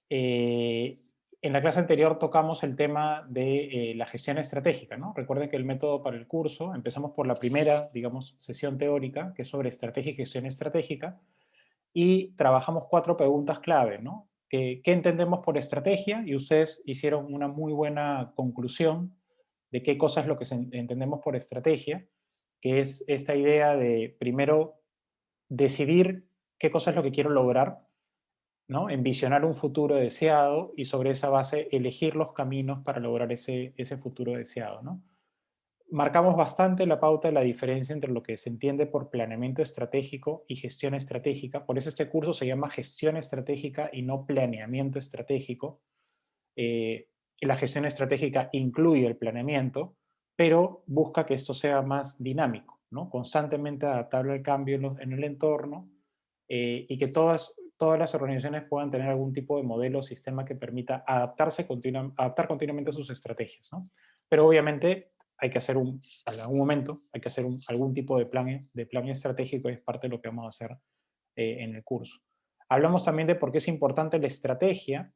Eh, en la clase anterior tocamos el tema de la gestión estratégica, ¿no? Recuerden que el método para el curso, empezamos por la primera, digamos, sesión teórica, que es sobre estrategia y gestión estratégica, y trabajamos 4 preguntas clave, ¿no? ¿Qué entendemos por estrategia? Y ustedes hicieron una muy buena conclusión de qué cosa es lo que entendemos por estrategia, que es esta idea de primero decidir qué cosa es lo que quiero lograr, ¿no? Envisionar un futuro deseado y sobre esa base elegir los caminos para lograr ese futuro deseado, ¿no? Marcamos bastante la pauta de la diferencia entre lo que se entiende por planeamiento estratégico y gestión estratégica. Por eso este curso se llama gestión estratégica y no planeamiento estratégico. Eh, la gestión estratégica incluye el planeamiento, pero busca que esto sea más dinámico, ¿no? Constantemente adaptable al cambio en el entorno, y que todas las organizaciones puedan tener algún tipo de modelo o sistema que permita adaptar continuamente sus estrategias, ¿no? Pero obviamente hay que hacer en algún momento, hay que hacer algún tipo de plan estratégico, y es parte de lo que vamos a hacer en el curso. Hablamos también de por qué es importante la estrategia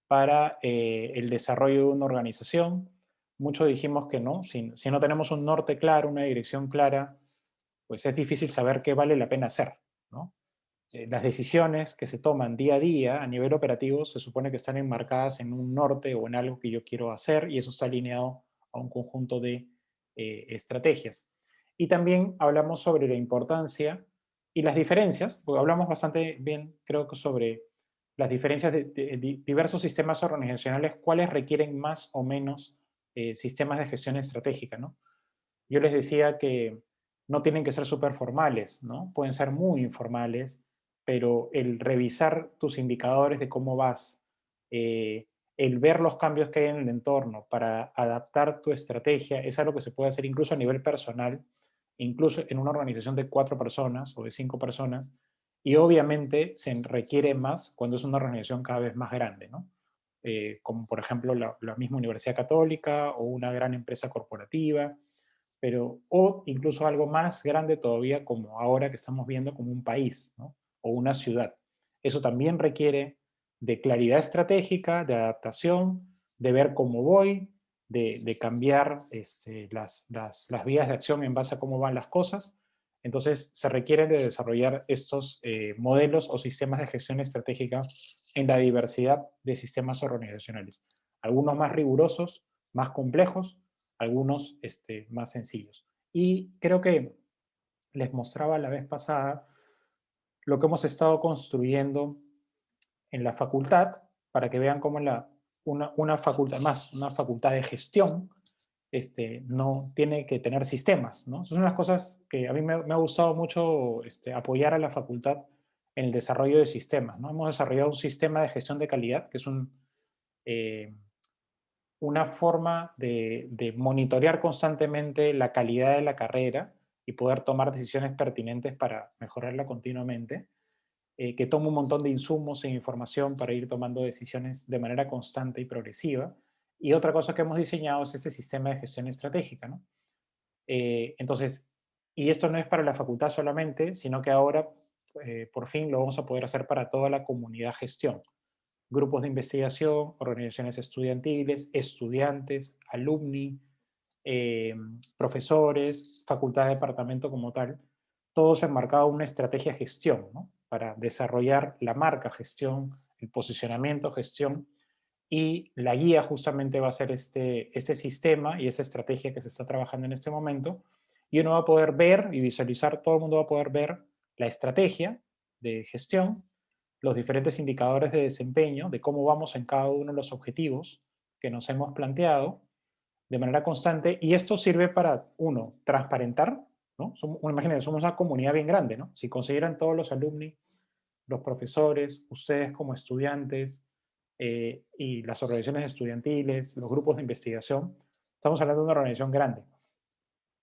para el desarrollo de una organización. Muchos dijimos que no, si no tenemos un norte claro, una dirección clara, pues es difícil saber qué vale la pena hacer, ¿no? Las decisiones que se toman día a día a nivel operativo se supone que están enmarcadas en un norte o en algo que yo quiero hacer, y eso está alineado a un conjunto de estrategias. Y también hablamos sobre la importancia y las diferencias, porque hablamos bastante bien, creo que sobre las diferencias de diversos sistemas organizacionales, cuáles requieren más o menos sistemas de gestión estratégica, ¿no? Yo les decía que no tienen que ser súper formales, ¿no? Pueden ser muy informales, pero el revisar tus indicadores de cómo vas, eh, el ver los cambios que hay en el entorno para adaptar tu estrategia, es algo que se puede hacer incluso a nivel personal, incluso en una organización de 4 personas o de 5 personas, y obviamente se requiere más cuando es una organización cada vez más grande, ¿no? Como por ejemplo la misma Universidad Católica o una gran empresa corporativa, pero, o incluso algo más grande todavía, como ahora que estamos viendo, como un país, ¿no? O una ciudad. Eso también requiere de claridad estratégica, de adaptación, de ver cómo voy, de cambiar las vías de acción en base a cómo van las cosas. Entonces, se requiere de desarrollar estos modelos o sistemas de gestión estratégica en la diversidad de sistemas organizacionales. Algunos más rigurosos, más complejos, algunos más sencillos. Y creo que les mostraba la vez pasada lo que hemos estado construyendo en la facultad, para que vean cómo una facultad, más una facultad de gestión, no tiene que tener sistemas, ¿no? Esas son las cosas que a mí me ha gustado mucho apoyar a la facultad en el desarrollo de sistemas, ¿no? Hemos desarrollado un sistema de gestión de calidad, que es eh, una forma de monitorear constantemente la calidad de la carrera y poder tomar decisiones pertinentes para mejorarla continuamente, que toma un montón de insumos e información para ir tomando decisiones de manera constante y progresiva. Y otra cosa que hemos diseñado es ese sistema de gestión estratégica, ¿no? Entonces, y esto no es para la facultad solamente, sino que ahora, por fin, lo vamos a poder hacer para toda la comunidad gestión: grupos de investigación, organizaciones estudiantiles, estudiantes, alumni, profesores, facultad, departamento como tal, todos enmarcados en una estrategia de gestión, ¿no? Para desarrollar la marca gestión, el posicionamiento gestión, y la guía justamente va a ser este sistema y esta estrategia que se está trabajando en este momento, y uno va a poder ver y visualizar, todo el mundo va a poder ver la estrategia de gestión, los diferentes indicadores de desempeño, de cómo vamos en cada uno de los objetivos que nos hemos planteado de manera constante, y esto sirve para, uno, transparentar, ¿no? Imagínense, somos una comunidad bien grande, ¿no? Si consiguieran todos los alumni, los profesores, ustedes como estudiantes, y las organizaciones estudiantiles, los grupos de investigación, estamos hablando de una organización grande.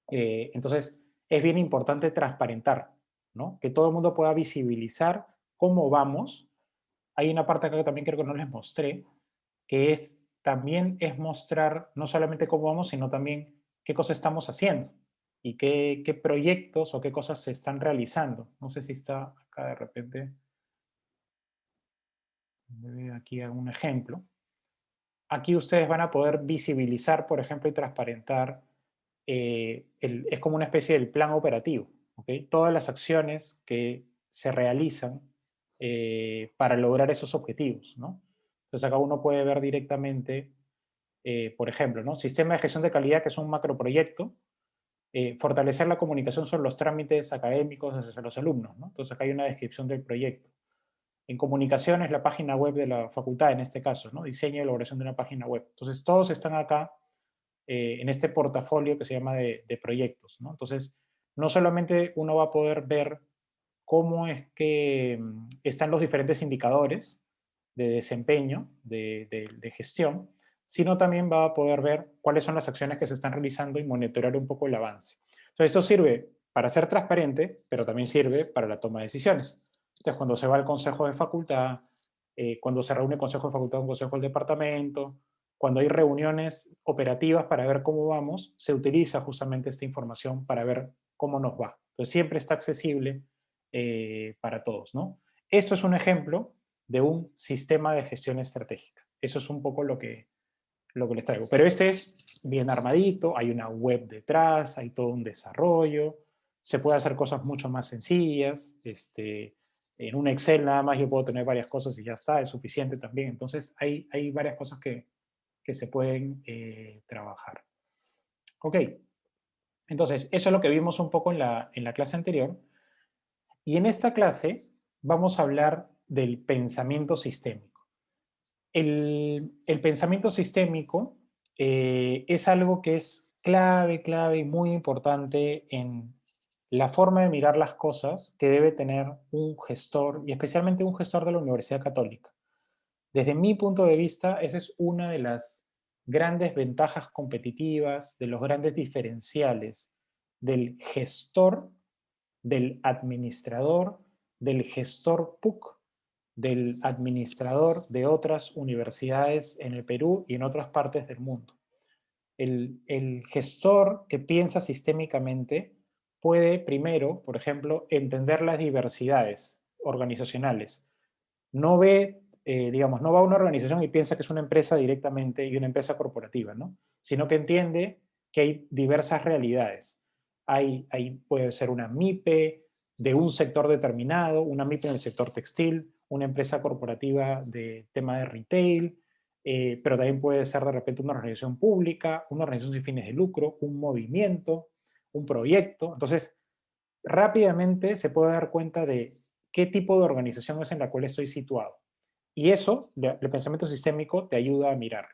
Entonces, es bien importante transparentar, ¿no? Que todo el mundo pueda visibilizar cómo vamos. Hay una parte acá que también creo que no les mostré, que también es mostrar no solamente cómo vamos, sino también qué cosas estamos haciendo y qué proyectos o qué cosas se están realizando. No sé si está acá de repente. aquí un ejemplo. Aquí ustedes van a poder visibilizar, por ejemplo, y transparentar, es como una especie del plan operativo, ¿ok? Todas las acciones que se realizan para lograr esos objetivos, ¿no? Entonces acá uno puede ver directamente, por ejemplo, ¿no? Sistema de gestión de calidad, que es un macroproyecto, fortalecer la comunicación sobre los trámites académicos hacia los alumnos, ¿no? Entonces acá hay una descripción del proyecto. En comunicación es la página web de la facultad, en este caso, ¿no? Diseño y elaboración de una página web. Entonces todos están acá en este portafolio que se llama de proyectos, ¿no? Entonces, no solamente uno va a poder ver cómo es que están los diferentes indicadores de desempeño, de gestión, sino también va a poder ver cuáles son las acciones que se están realizando y monitorear un poco el avance. Entonces, esto sirve para ser transparente, pero también sirve para la toma de decisiones. Entonces, cuando se va al consejo de facultad, cuando se reúne el consejo de facultad con el consejo del departamento, cuando hay reuniones operativas para ver cómo vamos, se utiliza justamente esta información para ver cómo nos va. Entonces, siempre está accesible para todos, ¿no? Esto es un ejemplo de un sistema de gestión estratégica. Eso es un poco lo que les traigo. Pero este es bien armadito, hay una web detrás, hay todo un desarrollo, se puede hacer cosas mucho más sencillas. En un Excel nada más yo puedo tener varias cosas y ya está, es suficiente también. Entonces hay varias cosas que se pueden trabajar. Ok, entonces eso es lo que vimos un poco en la clase anterior. Y en esta clase vamos a hablar del pensamiento sistémico. El pensamiento sistémico es algo que es clave y muy importante en la forma de mirar las cosas que debe tener un gestor, y especialmente un gestor de la Universidad Católica. Desde mi punto de vista, esa es una de las grandes ventajas competitivas, de los grandes diferenciales del gestor, del administrador, del gestor PUC, del administrador de otras universidades en el Perú y en otras partes del mundo. El gestor que piensa sistémicamente puede primero, por ejemplo, entender las diversidades organizacionales. No ve, digamos, no va a una organización y piensa que es una empresa directamente y una empresa corporativa, ¿no? Sino que entiende que hay diversas realidades. Puede ser una MIPE de un sector determinado, una MIPE en el sector textil, una empresa corporativa de tema de retail, pero también puede ser de repente una organización pública, una organización sin fines de lucro, un movimiento, un proyecto. Entonces, rápidamente se puede dar cuenta de qué tipo de organización es en la cual estoy situado. Y eso, el pensamiento sistémico, te ayuda a mirar.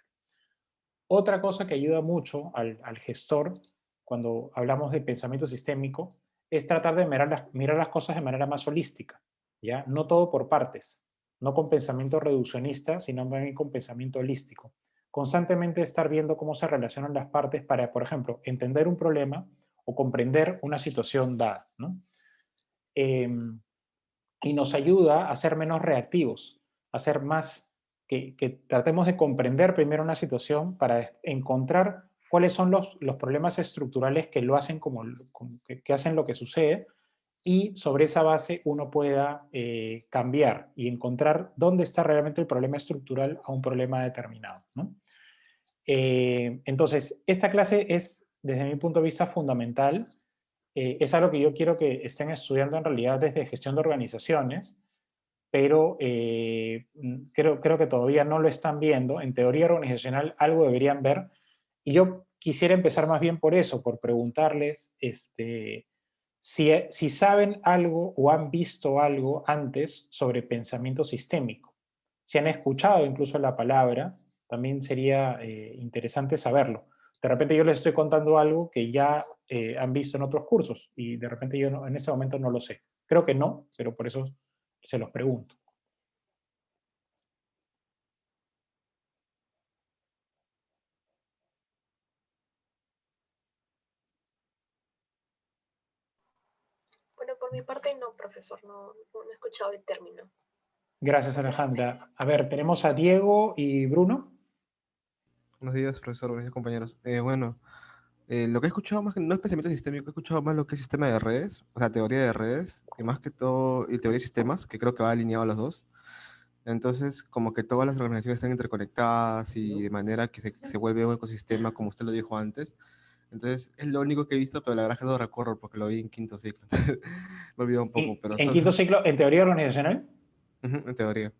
Otra cosa que ayuda mucho al gestor, cuando hablamos de pensamiento sistémico, es tratar de mirar las cosas de manera más holística, ¿ya? No todo por partes, no con pensamiento reduccionista, sino también con pensamiento holístico. Constantemente estar viendo cómo se relacionan las partes para, por ejemplo, entender un problema o comprender una situación dada, ¿no? Y nos ayuda a ser menos reactivos, a ser más, que tratemos de comprender primero una situación para encontrar cuáles son los problemas estructurales que lo hacen que hacen lo que sucede, y sobre esa base uno pueda cambiar y encontrar dónde está realmente el problema estructural a un problema determinado, ¿no? Entonces, esta clase es, desde mi punto de vista, fundamental. Es algo que yo quiero que estén estudiando en realidad desde gestión de organizaciones, pero creo que todavía no lo están viendo. En teoría organizacional algo deberían ver, y yo quisiera empezar más bien por eso, por preguntarles si saben algo o han visto algo antes sobre pensamiento sistémico. Si han escuchado incluso la palabra, también sería interesante saberlo. De repente yo les estoy contando algo que ya han visto en otros cursos y de repente yo en ese momento no lo sé. Creo que no, pero por eso se los pregunto. Bueno, por mi parte no, profesor, no he escuchado el término. Gracias, Alejandra. A ver, tenemos a Diego y Bruno. Buenos días, profesor, buenos días, compañeros. Lo que he escuchado más que no es pensamiento sistémico, he escuchado más lo que es sistema de redes, o sea, teoría de redes, y más que todo, y teoría de sistemas, que creo que va alineado a los dos. Entonces, como que todas las organizaciones están interconectadas y de manera que se vuelve un ecosistema, como usted lo dijo antes. Entonces, es lo único que he visto, pero la verdad es que no lo recuerdo porque lo vi en quinto ciclo. Me olvidé un poco, pero En quinto ciclo, en teoría organizacional. Ujú, en teoría.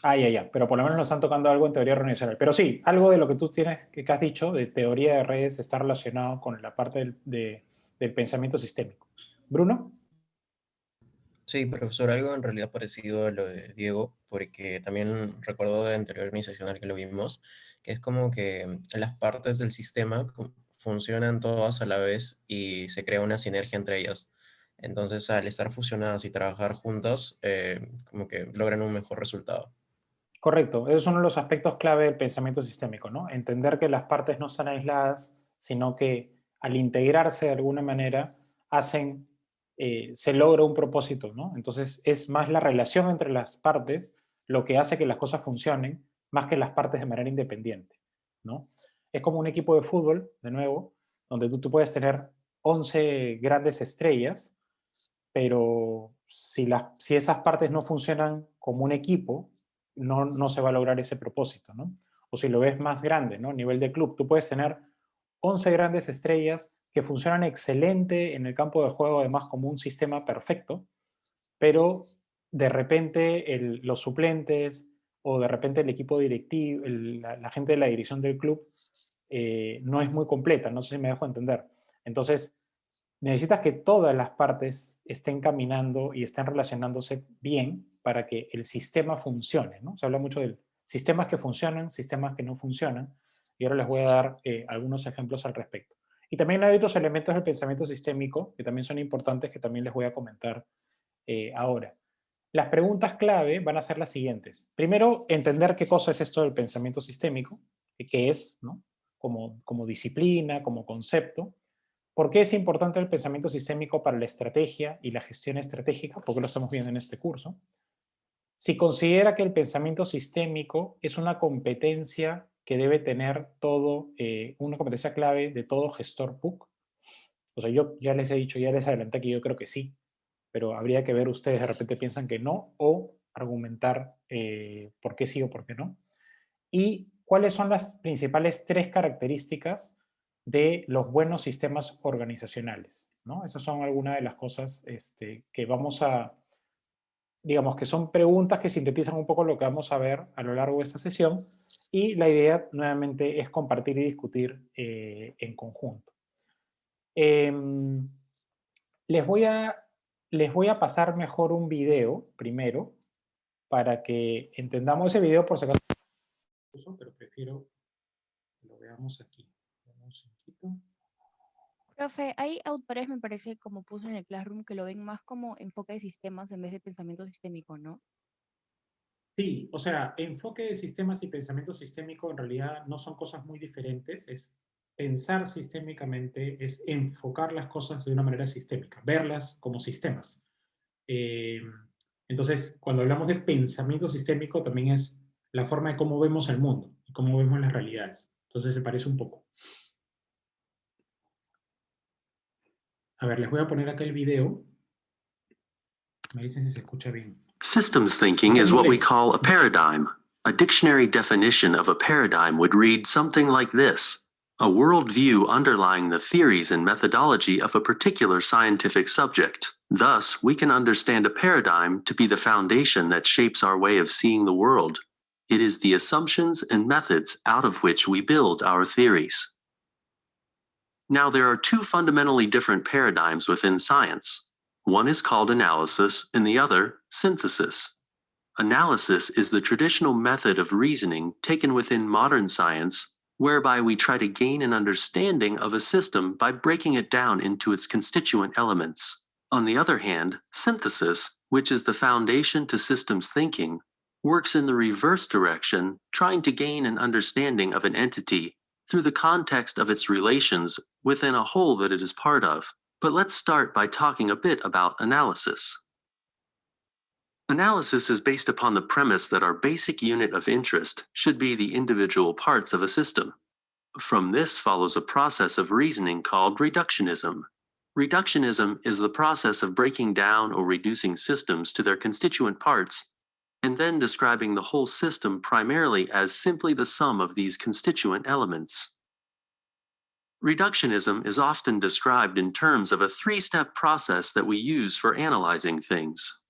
Ah, ya. Pero por lo menos nos están tocando algo en teoría organizacional. Pero sí, algo de lo que tú tienes, que has dicho, de teoría de redes, está relacionado con la parte del pensamiento sistémico. ¿Bruno? Sí, profesor, algo en realidad parecido a lo de Diego, porque también recuerdo de anterior organizacional que lo vimos, que es como que las partes del sistema funcionan todas a la vez y se crea una sinergia entre ellas. Entonces, al estar fusionadas y trabajar juntas, como que logran un mejor resultado. Correcto. Esos son uno de los aspectos clave del pensamiento sistémico, ¿no? Entender que las partes no están aisladas, sino que al integrarse de alguna manera hacen, se logra un propósito, ¿no? Entonces es más la relación entre las partes lo que hace que las cosas funcionen, más que las partes de manera independiente, ¿no? Es como un equipo de fútbol, de nuevo, donde tú puedes tener 11 grandes estrellas, pero si esas partes no funcionan como un equipo, no se va a lograr ese propósito, ¿no? O si lo ves más grande, ¿no? A nivel de club, tú puedes tener 11 grandes estrellas que funcionan excelente en el campo de juego, además como un sistema perfecto, pero de repente los suplentes o de repente el equipo directivo, la gente de la dirección del club no es muy completa, no sé si me dejo entender. Entonces, necesitas que todas las partes estén caminando y estén relacionándose bien para que el sistema funcione, ¿no? Se habla mucho de sistemas que funcionan, sistemas que no funcionan, y ahora les voy a dar algunos ejemplos al respecto. Y también hay otros elementos del pensamiento sistémico que también son importantes, que también les voy a comentar ahora. Las preguntas clave van a ser las siguientes. Primero, entender qué cosa es esto del pensamiento sistémico, qué es, ¿no? Como disciplina, como concepto. ¿Por qué es importante el pensamiento sistémico para la estrategia y la gestión estratégica? Porque lo estamos viendo en este curso. Si considera que el pensamiento sistémico es una competencia que debe tener todo, una competencia clave de todo gestor PUC. O sea, yo ya les he dicho, ya les adelanté que yo creo que sí, pero habría que ver ustedes, de repente piensan que no, o argumentar por qué sí o por qué no. Y cuáles son las principales tres características de los buenos sistemas organizacionales, ¿no? Esas son algunas de las cosas que vamos a, digamos que son preguntas que sintetizan un poco lo que vamos a ver a lo largo de esta sesión, y la idea nuevamente es compartir y discutir en conjunto. Em, les, voy a, les voy a pasar mejor un video primero para que entendamos ese video, por si acaso, pero prefiero que lo veamos aquí. Vamos un poquito. Profe, hay autores, me parece, como puso en el Classroom, que lo ven más como enfoque de sistemas en vez de pensamiento sistémico, ¿no? Sí, o sea, enfoque de sistemas y pensamiento sistémico en realidad no son cosas muy diferentes. Es pensar sistémicamente, es enfocar las cosas de una manera sistémica, verlas como sistemas. Eh, entonces, cuando hablamos de pensamiento sistémico, también es la forma de cómo vemos el mundo y cómo vemos las realidades. Entonces, se parece un poco. A ver, les voy a poner acá el video. Me dicen si se escucha bien. Systems thinking is what we call a paradigm. A dictionary definition of a paradigm would read something like this: a worldview underlying the theories and methodology of a particular scientific subject. Thus, we can understand a paradigm to be the foundation that shapes our way of seeing the world. It is the assumptions and methods out of which we build our theories. Now, there are two fundamentally different paradigms within science. One is called analysis and the other, synthesis. Analysis is the traditional method of reasoning taken within modern science, whereby we try to gain an understanding of a system by breaking it down into its constituent elements. On the other hand, synthesis, which is the foundation to systems thinking, works in the reverse direction, trying to gain an understanding of an entity through the context of its relations within a whole that it is part of. But let's start by talking a bit about analysis. Analysis is based upon the premise that our basic unit of interest should be the individual parts of a system. From this follows a process of reasoning called reductionism. Reductionism is the process of breaking down or reducing systems to their constituent parts and then describing the whole system primarily as simply the sum of these constituent elements. Reductionism is often described in terms of a three-step process that we use for analyzing things.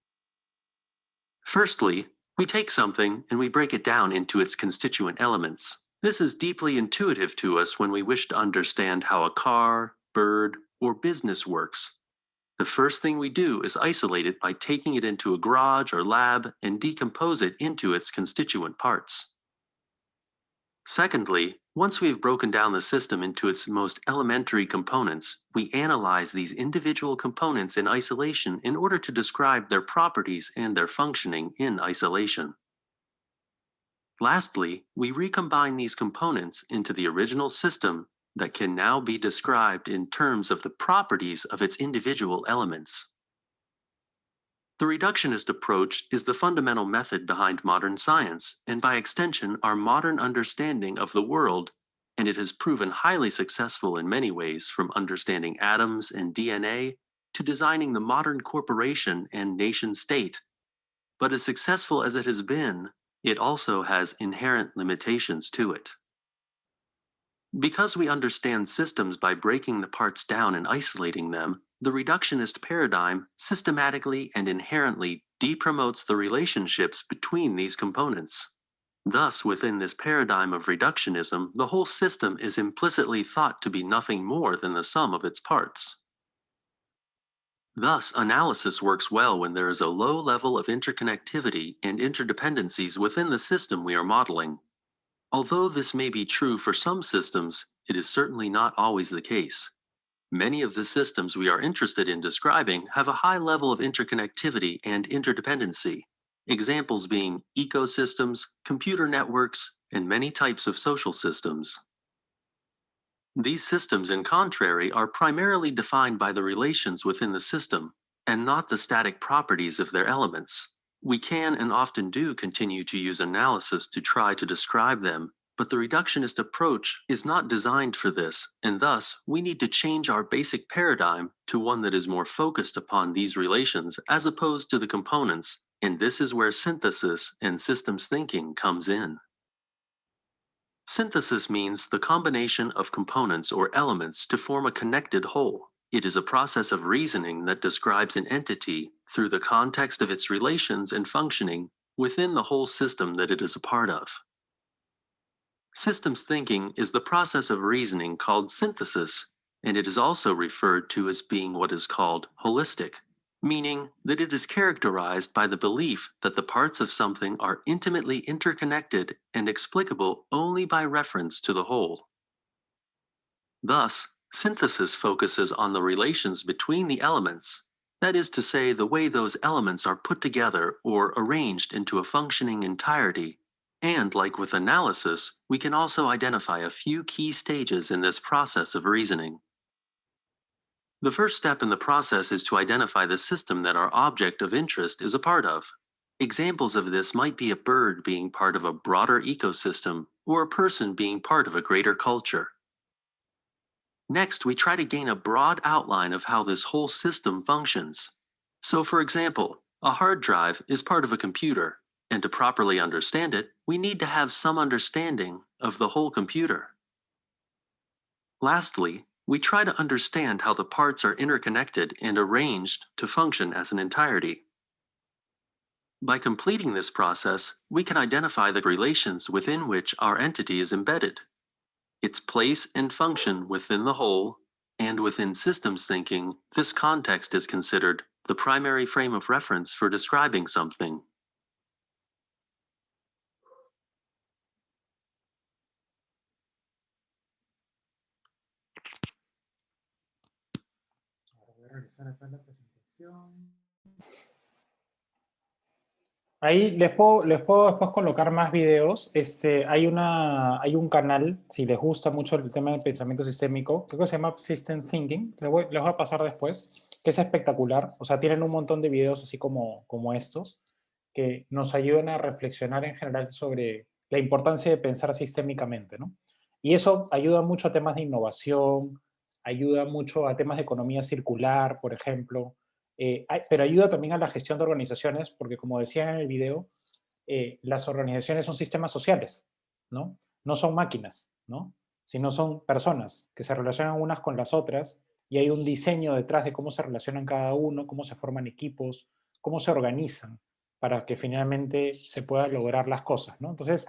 Firstly, we take something and we break it down into its constituent elements. This is deeply intuitive to us when we wish to understand how a car, bird, or business works. The first thing we do is isolate it by taking it into a garage or lab and decompose it into its constituent parts. Secondly, once we've broken down the system into its most elementary components, we analyze these individual components in isolation in order to describe their properties and their functioning in isolation. Lastly, we recombine these components into the original system that can now be described in terms of the properties of its individual elements. The reductionist approach is the fundamental method behind modern science, and by extension, our modern understanding of the world, and it has proven highly successful in many ways, from understanding atoms and DNA to designing the modern corporation and nation state. But as successful as it has been, it also has inherent limitations to it. Because we understand systems by breaking the parts down and isolating them, the reductionist paradigm systematically and inherently depromotes the relationships between these components. Thus, within this paradigm of reductionism, the whole system is implicitly thought to be nothing more than the sum of its parts. Thus, analysis works well when there is a low level of interconnectivity and interdependencies within the system we are modeling. Although this may be true for some systems, it is certainly not always the case. Many of the systems we are interested in describing have a high level of interconnectivity and interdependency, examples being ecosystems, computer networks, and many types of social systems. These systems, in contrary, are primarily defined by the relations within the system, and not the static properties of their elements. We can and often do continue to use analysis to try to describe them, but the reductionist approach is not designed for this, and thus we need to change our basic paradigm to one that is more focused upon these relations as opposed to the components, and this is where synthesis and systems thinking comes in. Synthesis means the combination of components or elements to form a connected whole. It is a process of reasoning that describes an entity through the context of its relations and functioning within the whole system that it is a part of. Systems thinking is the process of reasoning called synthesis, and it is also referred to as being what is called holistic, meaning that it is characterized by the belief that the parts of something are intimately interconnected and explicable only by reference to the whole. Thus, synthesis focuses on the relations between the elements, that is to say, the way those elements are put together or arranged into a functioning entirety. And like with analysis, we can also identify a few key stages in this process of reasoning. The first step in the process is to identify the system that our object of interest is a part of. Examples of this might be a bird being part of a broader ecosystem, or a person being part of a greater culture. Next, we try to gain a broad outline of how this whole system functions. So, for example, a hard drive is part of a computer, and to properly understand it, we need to have some understanding of the whole computer. Lastly, we try to understand how the parts are interconnected and arranged to function as an entirety. By completing this process, we can identify the relations within which our entity is embedded, its place and function within the whole, and within systems thinking, this context is considered the primary frame of reference for describing something. Voy a realizar acá la presentación. Ahí les puedo después colocar más videos. Hay un canal, si les gusta mucho el tema del pensamiento sistémico, creo que se llama System Thinking, les voy a pasar después, que es espectacular. O sea, tienen un montón de videos así como estos, que nos ayudan a reflexionar en general sobre la importancia de pensar sistémicamente, ¿no? Y eso ayuda mucho a temas de innovación, ayuda mucho a temas de economía circular, por ejemplo, pero ayuda también a la gestión de organizaciones, porque como decía en el video, las organizaciones son sistemas sociales, ¿no? No son máquinas, ¿no? Sino son personas que se relacionan unas con las otras y hay un diseño detrás de cómo se relacionan cada uno, cómo se forman equipos, cómo se organizan para que finalmente se puedan lograr las cosas, ¿no? Entonces,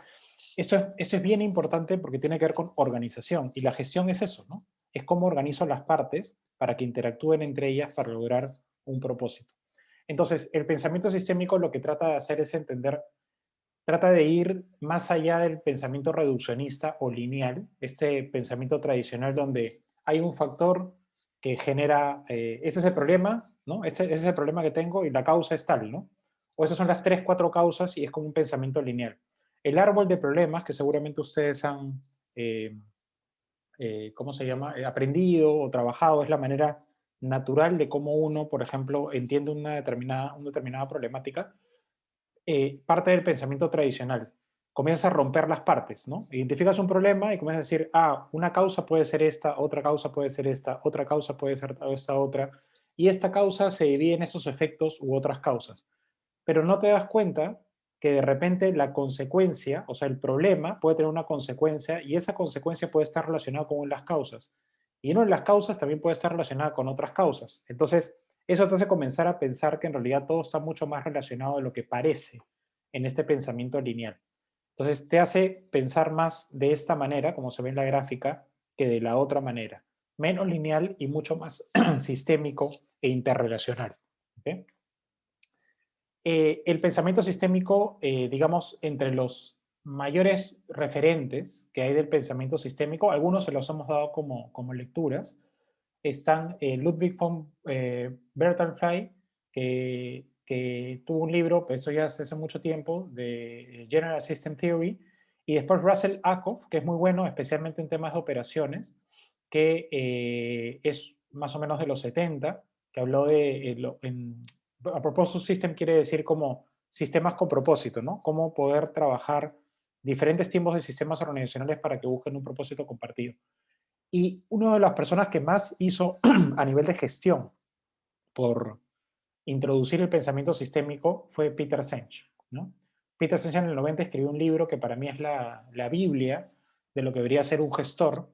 eso es bien importante porque tiene que ver con organización y la gestión es eso, ¿no? Es cómo organizo las partes para que interactúen entre ellas para lograr un propósito. Entonces, el pensamiento sistémico lo que trata de hacer es entender, trata de ir más allá del pensamiento reduccionista o lineal, este pensamiento tradicional donde hay un factor que genera, ese es el problema, ¿no? Ese es el problema que tengo y la causa es tal, ¿no? O esas son las 3, 4 causas y es como un pensamiento lineal. El árbol de problemas que seguramente ustedes han, ¿cómo se llama? Aprendido o trabajado, es la manera natural de cómo uno, por ejemplo, entiende una determinada problemática, parte del pensamiento tradicional. Comienzas a romper las partes, ¿no? Identificas un problema y comienzas a decir, ah, una causa puede ser esta, otra causa puede ser esta, otra causa puede ser esta otra, y esta causa se divide en esos efectos u otras causas. Pero no te das cuenta que de repente la consecuencia, o sea, el problema puede tener una consecuencia y esa consecuencia puede estar relacionada con las causas. Y una de las causas también puede estar relacionada con otras causas. Entonces, eso te hace comenzar a pensar que en realidad todo está mucho más relacionado de lo que parece en este pensamiento lineal. Entonces, te hace pensar más de esta manera, como se ve en la gráfica, que de la otra manera. Menos lineal y mucho más sistémico e interrelacional. ¿Okay? El pensamiento sistémico, digamos, entre los mayores referentes que hay del pensamiento sistémico, algunos se los hemos dado como lecturas, están Ludwig von Bertalanffy, que tuvo un libro, pues eso ya hace mucho tiempo, de General System Theory, y después Russell Ackoff, que es muy bueno, especialmente en temas de operaciones, que es más o menos de los 70, que habló de, a propósito, system quiere decir como sistemas con propósito, ¿no? Cómo poder trabajar diferentes tipos de sistemas organizacionales para que busquen un propósito compartido. Y una de las personas que más hizo a nivel de gestión por introducir el pensamiento sistémico fue Peter Senge, ¿no? Peter Senge en el 90 escribió un libro que para mí es la Biblia de lo que debería ser un gestor,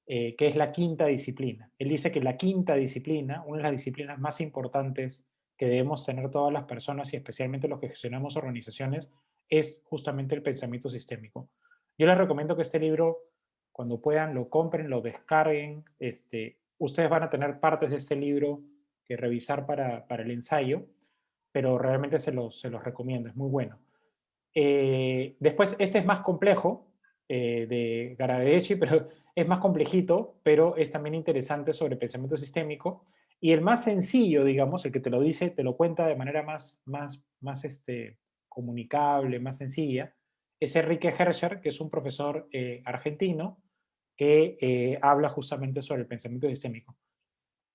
que es la quinta disciplina. Él dice que la quinta disciplina, una de las disciplinas más importantes que debemos tener todas las personas y especialmente los que gestionamos organizaciones, es justamente el pensamiento sistémico. Yo les recomiendo que este libro, cuando puedan, lo compren, lo descarguen. Ustedes van a tener partes de este libro que revisar para el ensayo, pero realmente se los recomiendo, es muy bueno. Después, este es más complejo, de Garavedeschi, pero es más complejito, pero es también interesante sobre pensamiento sistémico. Y el más sencillo, digamos, el que te lo dice, te lo cuenta de manera más comunicable, más sencilla, es Enrique Herscher, que es un profesor argentino que habla justamente sobre el pensamiento sistémico.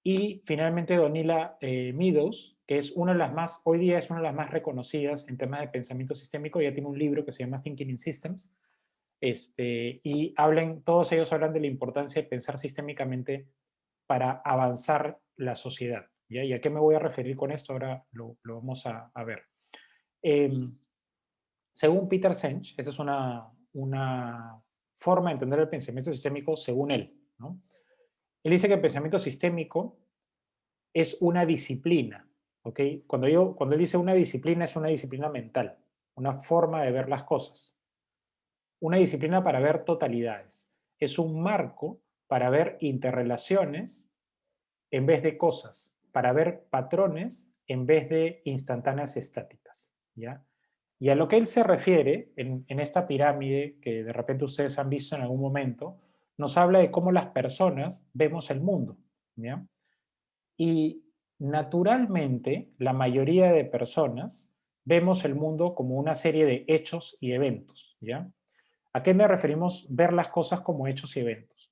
Y finalmente Donilla Meadows, que es una de las más, hoy día es una de las más reconocidas en temas de pensamiento sistémico, ya tiene un libro que se llama Thinking in Systems, y todos ellos hablan de la importancia de pensar sistémicamente para avanzar la sociedad. ¿Ya? ¿Y a qué me voy a referir con esto? Ahora lo vamos a ver. Según Peter Senge, esa es una forma de entender el pensamiento sistémico según él, ¿no? Él dice que el pensamiento sistémico es una disciplina, ¿ok? Cuando él dice una disciplina, es una disciplina mental, una forma de ver las cosas. Una disciplina para ver totalidades. Es un marco para ver interrelaciones en vez de cosas, para ver patrones en vez de instantáneas estáticas, ¿ya? Y a lo que él se refiere en esta pirámide que de repente ustedes han visto en algún momento, nos habla de cómo las personas vemos el mundo, ¿ya? Y naturalmente, la mayoría de personas vemos el mundo como una serie de hechos y eventos, ¿ya? ¿A qué me referimos ver las cosas como hechos y eventos?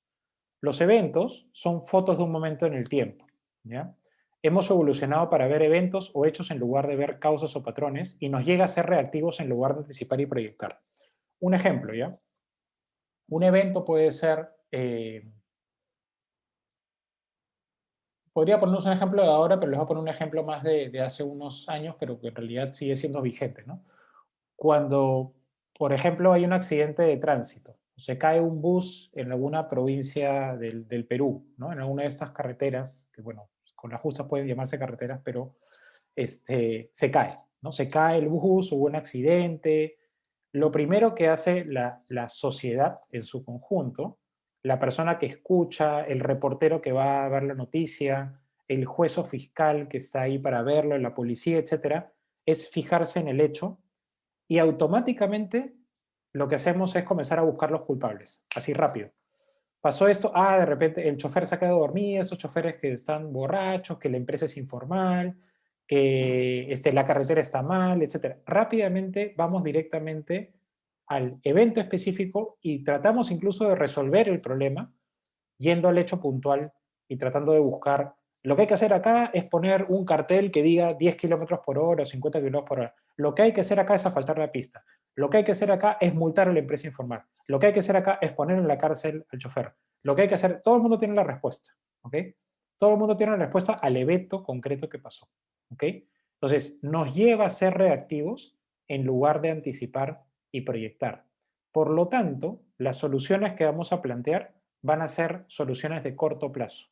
Los eventos son fotos de un momento en el tiempo, ¿ya? Hemos evolucionado para ver eventos o hechos en lugar de ver causas o patrones y nos llega a ser reactivos en lugar de anticipar y proyectar. Un ejemplo, ¿ya? Un evento puede ser... podría ponernos un ejemplo de ahora, pero les voy a poner un ejemplo más de hace unos años, pero que en realidad sigue siendo vigente, ¿no? cuando, por ejemplo, hay un accidente de tránsito, se cae un bus en alguna provincia del Perú, ¿no? En alguna de estas carreteras, que bueno, con las justas pueden llamarse carreteras, pero se cae, ¿no? Se cae el bus, hubo un accidente. Lo primero que hace la sociedad en su conjunto, la persona que escucha, el reportero que va a ver la noticia, el juez o fiscal que está ahí para verlo, la policía, etcétera, es fijarse en el hecho y automáticamente lo que hacemos es comenzar a buscar los culpables, así rápido. Pasó esto, de repente el chofer se ha quedado dormido, estos choferes que están borrachos, que la empresa es informal, que la carretera está mal, etc. Rápidamente vamos directamente al evento específico y tratamos incluso de resolver el problema yendo al hecho puntual y tratando de buscar. Lo que hay que hacer acá es poner un cartel que diga 10 kilómetros por hora o 50 kilómetros por hora. Lo que hay que hacer acá es asfaltar la pista. Lo que hay que hacer acá es multar a la empresa informal. Lo que hay que hacer acá es poner en la cárcel al chofer. Lo que hay que hacer, todo el mundo tiene la respuesta, ¿ok? Todo el mundo tiene la respuesta al evento concreto que pasó, ¿ok? Entonces, nos lleva a ser reactivos en lugar de anticipar y proyectar. Por lo tanto, las soluciones que vamos a plantear van a ser soluciones de corto plazo.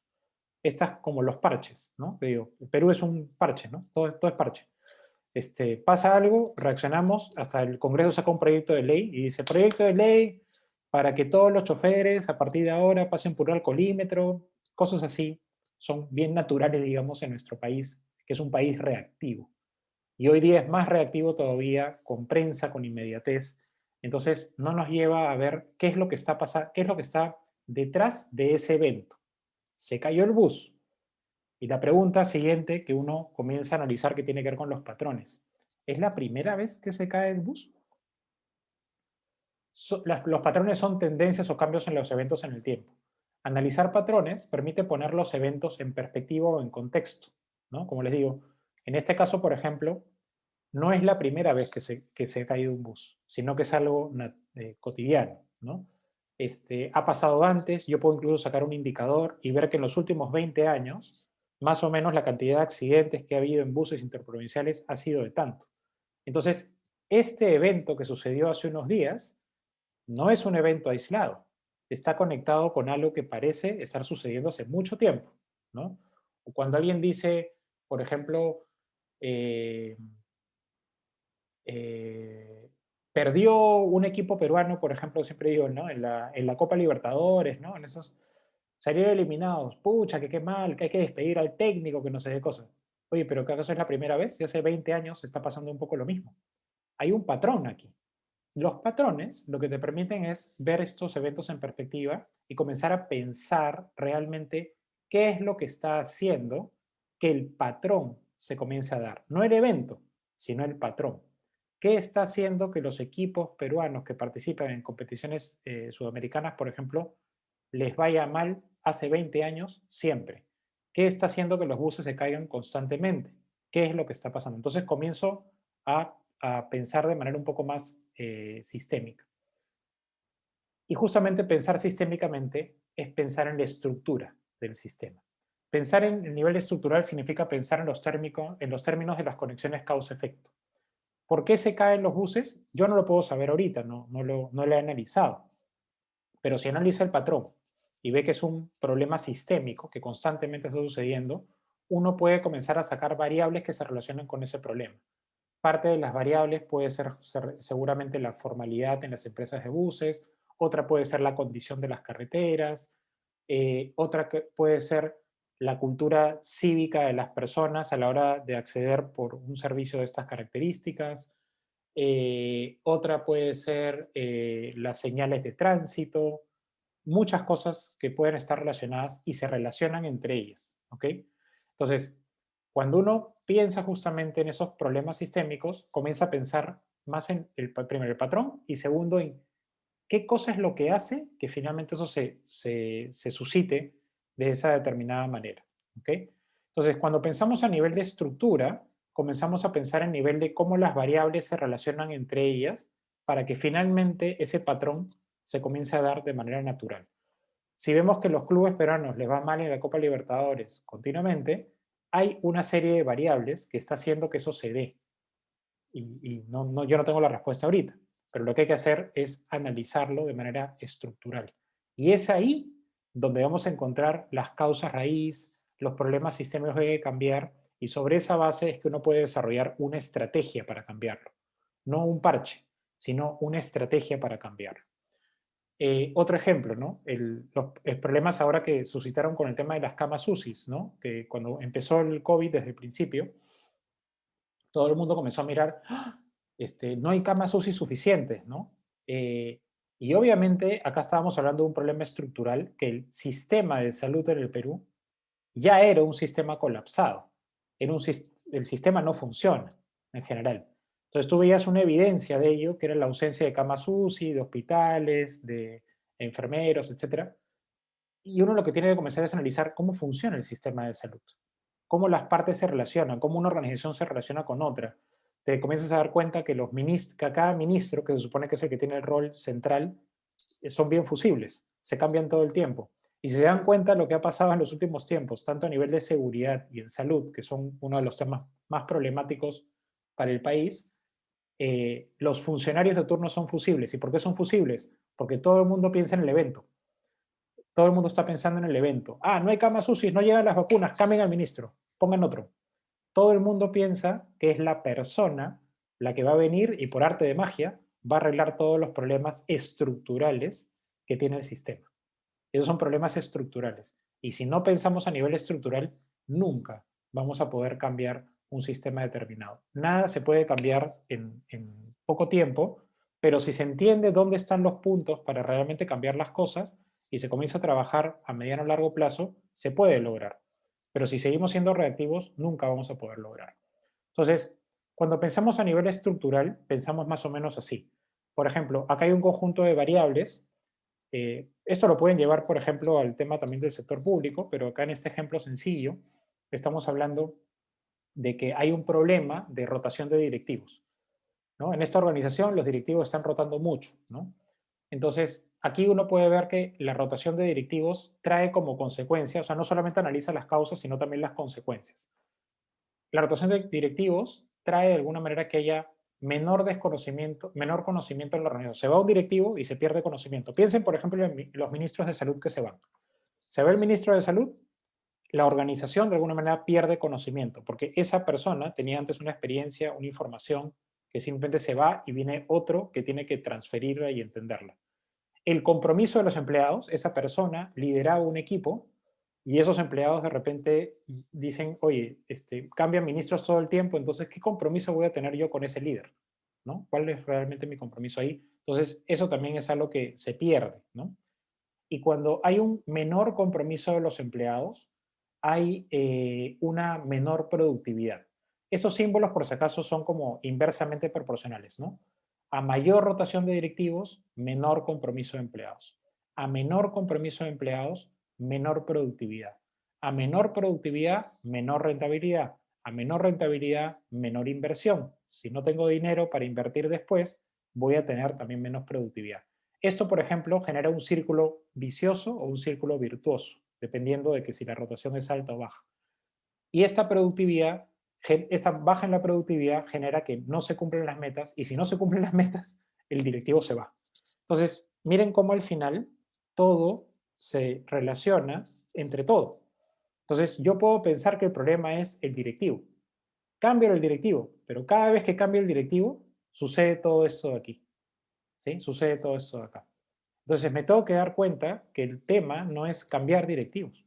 Estas como los parches, ¿no? Digo, Perú es un parche, ¿no? Todo es parche. Pasa algo, reaccionamos, hasta el Congreso saca un proyecto de ley y dice, proyecto de ley para que todos los choferes a partir de ahora pasen por un alcoholímetro, cosas así, son bien naturales, digamos, en nuestro país, que es un país reactivo. Y hoy día es más reactivo todavía, con prensa, con inmediatez. Entonces, no nos lleva a ver qué es lo que está pasando, qué es lo que está detrás de ese evento. Se cayó el bus. Y la pregunta siguiente que uno comienza a analizar que tiene que ver con los patrones. ¿Es la primera vez que se cae el bus? Los patrones son tendencias o cambios en los eventos en el tiempo. Analizar patrones permite poner los eventos en perspectiva o en contexto, ¿no? Como les digo, en este caso, por ejemplo, no es la primera vez que se ha caído un bus, sino que es algo cotidiano, ¿no? Ha pasado antes, yo puedo incluso sacar un indicador y ver que en los últimos 20 años, más o menos la cantidad de accidentes que ha habido en buses interprovinciales ha sido de tanto. Entonces, este evento que sucedió hace unos días no es un evento aislado, está conectado con algo que parece estar sucediendo hace mucho tiempo, ¿no? O cuando alguien dice, por ejemplo, perdió un equipo peruano, por ejemplo, siempre digo, ¿no? En la Copa Libertadores, ¿no? En esos salieron eliminados. Pucha, que qué mal, que hay que despedir al técnico, que no sé qué cosa. Oye, pero ¿qué acaso es la primera vez? Y hace 20 años está pasando un poco lo mismo. Hay un patrón aquí. Los patrones lo que te permiten es ver estos eventos en perspectiva y comenzar a pensar realmente qué es lo que está haciendo que el patrón se comience a dar. No el evento, sino el patrón. ¿Qué está haciendo que los equipos peruanos que participan en competiciones sudamericanas, por ejemplo, les vaya mal hace 20 años siempre? ¿Qué está haciendo que los buses se caigan constantemente? ¿Qué es lo que está pasando? Entonces comienzo a pensar de manera un poco más sistémica. Y justamente pensar sistémicamente es pensar en la estructura del sistema. Pensar en el nivel estructural significa pensar en los términos de las conexiones causa-efecto. ¿Por qué se caen los buses? Yo no lo puedo saber ahorita, no lo he analizado. Pero si analiza el patrón y ve que es un problema sistémico que constantemente está sucediendo, uno puede comenzar a sacar variables que se relacionan con ese problema. Parte de las variables puede ser seguramente la formalidad en las empresas de buses, otra puede ser la condición de las carreteras, otra puede ser la cultura cívica de las personas a la hora de acceder por un servicio de estas características, otra puede ser las señales de tránsito, muchas cosas que pueden estar relacionadas y se relacionan entre ellas, ¿ok? Entonces, cuando uno piensa justamente en esos problemas sistémicos, comienza a pensar más en primero el patrón y segundo en qué cosa es lo que hace que finalmente eso se suscite de esa determinada manera, ¿ok? Entonces, cuando pensamos a nivel de estructura, comenzamos a pensar en nivel de cómo las variables se relacionan entre ellas para que finalmente ese patrón se comience a dar de manera natural. Si vemos que los clubes peruanos les va mal en la Copa Libertadores continuamente, hay una serie de variables que está haciendo que eso se dé. yo no tengo la respuesta ahorita, pero lo que hay que hacer es analizarlo de manera estructural. Y es ahí donde vamos a encontrar las causas raíz, los problemas sistémicos que hay que cambiar, y sobre esa base es que uno puede desarrollar una estrategia para cambiarlo. No un parche, sino una estrategia para cambiarlo. Otro ejemplo, ¿no? Los problemas ahora que suscitaron con el tema de las camas UCI, ¿no? Que cuando empezó el COVID desde el principio, todo el mundo comenzó a mirar, ¡ah! No hay camas UCI suficientes, ¿no? Y obviamente acá estábamos hablando de un problema estructural, que el sistema de salud en el Perú ya era un sistema colapsado. El sistema no funciona en general. Entonces tú veías una evidencia de ello, que era la ausencia de camas UCI, de hospitales, de enfermeros, etc. Y uno lo que tiene que comenzar es analizar cómo funciona el sistema de salud, cómo las partes se relacionan, cómo una organización se relaciona con otra. Te comienzas a dar cuenta que, que cada ministro, que se supone que es el que tiene el rol central, son bien fusibles, se cambian todo el tiempo. Y si se dan cuenta lo que ha pasado en los últimos tiempos, tanto a nivel de seguridad y en salud, que son uno de los temas más problemáticos para el país, los funcionarios de turno son fusibles. ¿Y por qué son fusibles? Porque todo el mundo piensa en el evento. Todo el mundo está pensando en el evento. Ah, no hay camas UCI, no llegan las vacunas, cambien al ministro, pongan otro. Todo el mundo piensa que es la persona la que va a venir y por arte de magia va a arreglar todos los problemas estructurales que tiene el sistema. Esos son problemas estructurales. Y si no pensamos a nivel estructural, nunca vamos a poder cambiar un sistema determinado. Nada se puede cambiar en poco tiempo, pero si se entiende dónde están los puntos para realmente cambiar las cosas y se comienza a trabajar a mediano o largo plazo, se puede lograr. Pero si seguimos siendo reactivos, nunca vamos a poder lograr. Entonces, cuando pensamos a nivel estructural, pensamos más o menos así. Por ejemplo, acá hay un conjunto de variables. Esto lo pueden llevar, por ejemplo, al tema también del sector público, pero acá en este ejemplo sencillo estamos hablando de que hay un problema de rotación de directivos, ¿no? En esta organización los directivos están rotando mucho, ¿no? Entonces, aquí uno puede ver que la rotación de directivos trae como consecuencia, o sea, no solamente analiza las causas, sino también las consecuencias. La rotación de directivos trae de alguna manera que haya menor conocimiento en la organización. Se va un directivo y se pierde conocimiento. Piensen, por ejemplo, en los ministros de salud que se van. Se va el ministro de salud, la organización de alguna manera pierde conocimiento, porque esa persona tenía antes una experiencia, una información, que simplemente se va y viene otro que tiene que transferirla y entenderla. El compromiso de los empleados, esa persona lideraba un equipo y esos empleados de repente dicen, oye, cambian ministros todo el tiempo, entonces, ¿qué compromiso voy a tener yo con ese líder? ¿No? ¿Cuál es realmente mi compromiso ahí? Entonces, eso también es algo que se pierde, ¿no? Y cuando hay un menor compromiso de los empleados, hay una menor productividad. Esos símbolos, por si acaso, son como inversamente proporcionales, ¿no? A mayor rotación de directivos, menor compromiso de empleados. A menor compromiso de empleados, menor productividad. A menor productividad, menor rentabilidad. A menor rentabilidad, menor inversión. Si no tengo dinero para invertir después, voy a tener también menos productividad. Esto, por ejemplo, genera un círculo vicioso o un círculo virtuoso, dependiendo de que si la rotación es alta o baja. Y esta productividad, esta baja en la productividad genera que no se cumplen las metas, y si no se cumplen las metas, el directivo se va. Entonces, miren cómo al final todo se relaciona entre todo. Entonces, yo puedo pensar que el problema es el directivo. Cambio el directivo, pero cada vez que cambio el directivo, sucede todo esto de aquí. ¿Sí? Sucede todo esto de acá. Entonces, me tengo que dar cuenta que el tema no es cambiar directivos.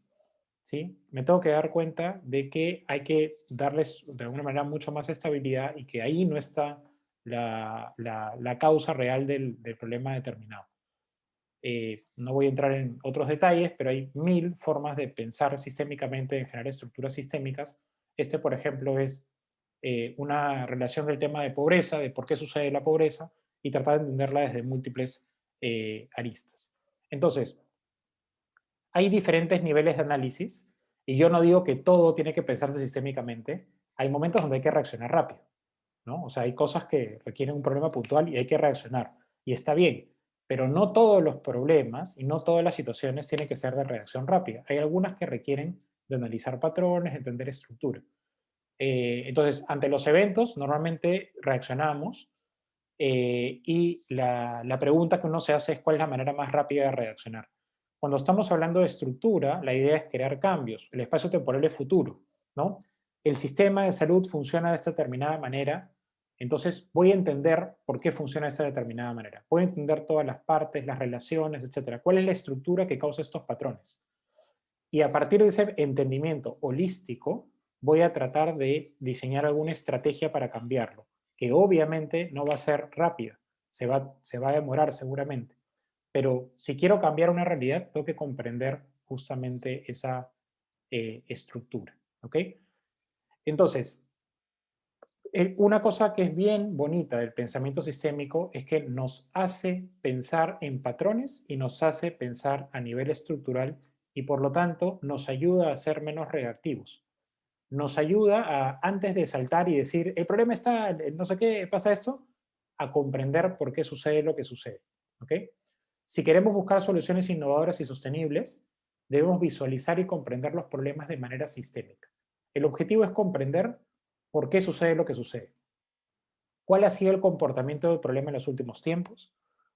¿Sí? Me tengo que dar cuenta de que hay que darles de alguna manera mucho más estabilidad y que ahí no está la causa real del problema determinado. No voy a entrar en otros detalles, pero hay 1000 formas de pensar sistémicamente, en generar estructuras sistémicas. Por ejemplo, es una relación del tema de pobreza, de por qué sucede la pobreza, y tratar de entenderla desde múltiples aristas. Entonces, hay diferentes niveles de análisis, y yo no digo que todo tiene que pensarse sistémicamente. Hay momentos donde hay que reaccionar rápido, ¿no? O sea, hay cosas que requieren un problema puntual y hay que reaccionar, y está bien, pero no todos los problemas y no todas las situaciones tienen que ser de reacción rápida. Hay algunas que requieren de analizar patrones, entender estructura. Entonces, ante los eventos, normalmente reaccionamos y la pregunta que uno se hace es cuál es la manera más rápida de reaccionar. Cuando estamos hablando de estructura, la idea es crear cambios. El espacio temporal es futuro, ¿no? El sistema de salud funciona de esta determinada manera, entonces voy a entender por qué funciona de esta determinada manera. Voy a entender todas las partes, las relaciones, etcétera. ¿Cuál es la estructura que causa estos patrones? Y a partir de ese entendimiento holístico, voy a tratar de diseñar alguna estrategia para cambiarlo, que obviamente no va a ser rápida, se va a demorar seguramente. Pero si quiero cambiar una realidad, tengo que comprender justamente esa estructura. ¿Ok? Entonces, una cosa que es bien bonita del pensamiento sistémico es que nos hace pensar en patrones y nos hace pensar a nivel estructural y por lo tanto nos ayuda a ser menos reactivos. Nos ayuda a, antes de saltar y decir, el problema está, no sé qué, pasa esto, a comprender por qué sucede lo que sucede. ¿Ok? Si queremos buscar soluciones innovadoras y sostenibles, debemos visualizar y comprender los problemas de manera sistémica. El objetivo es comprender por qué sucede lo que sucede. ¿Cuál ha sido el comportamiento del problema en los últimos tiempos?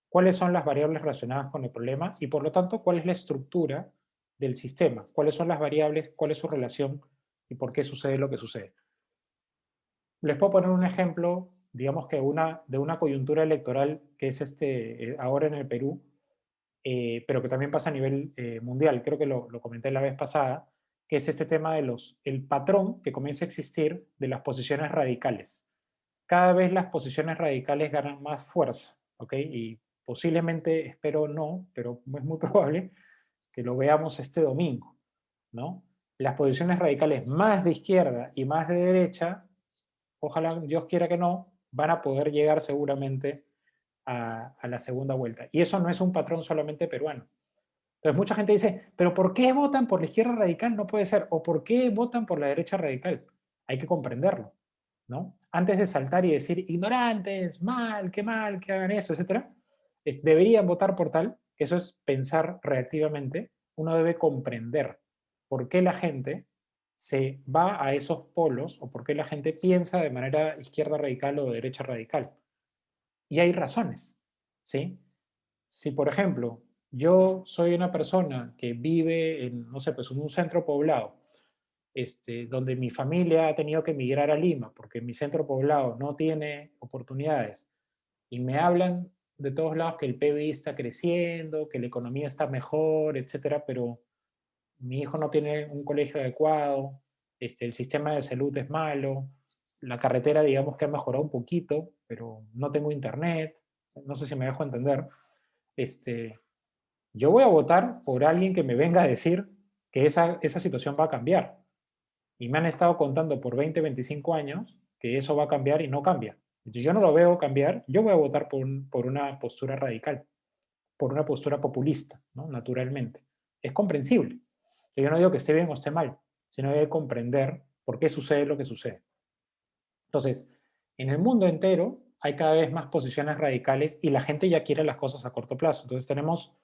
¿Cuáles son las variables relacionadas con el problema? Y por lo tanto, ¿cuál es la estructura del sistema? ¿Cuáles son las variables? ¿Cuál es su relación? ¿Y por qué sucede lo que sucede? Les puedo poner un ejemplo, digamos que de una coyuntura electoral que es ahora en el Perú, pero que también pasa a nivel mundial. Creo que lo comenté la vez pasada, que es este tema de el patrón que comienza a existir de las posiciones radicales. Cada vez las posiciones radicales ganan más fuerza, ¿ok? Y posiblemente, espero no, pero es muy probable que lo veamos este domingo, ¿no? Las posiciones radicales más de izquierda y más de derecha, ojalá Dios quiera que no, van a poder llegar seguramente a la segunda vuelta. Y eso no es un patrón solamente peruano. Entonces mucha gente dice, pero ¿por qué votan por la izquierda radical? No puede ser. ¿O por qué votan por la derecha radical? Hay que comprenderlo, ¿no? Antes de saltar y decir, ignorantes, mal, que hagan eso, etc., deberían votar por tal, que eso es pensar reactivamente. Uno debe comprender por qué la gente se va a esos polos o por qué la gente piensa de manera izquierda radical o de derecha radical. Y hay razones, ¿sí? Si, por ejemplo, yo soy una persona que vive en, no sé, pues en un centro poblado, donde mi familia ha tenido que emigrar a Lima porque mi centro poblado no tiene oportunidades y me hablan de todos lados que el PBI está creciendo, que la economía está mejor, etcétera, pero mi hijo no tiene un colegio adecuado, el sistema de salud es malo, la carretera digamos que ha mejorado un poquito, pero no tengo internet, no sé si me dejo entender. Yo voy a votar por alguien que me venga a decir que esa situación va a cambiar. Y me han estado contando por 20, 25 años que eso va a cambiar y no cambia. Yo no lo veo cambiar, yo voy a votar por una postura radical, por una postura populista, ¿no? Naturalmente. Es comprensible. Yo no digo que esté bien o esté mal, sino hay que comprender por qué sucede lo que sucede. Entonces, en el mundo entero hay cada vez más posiciones radicales y la gente ya quiere las cosas a corto plazo. Entonces tenemos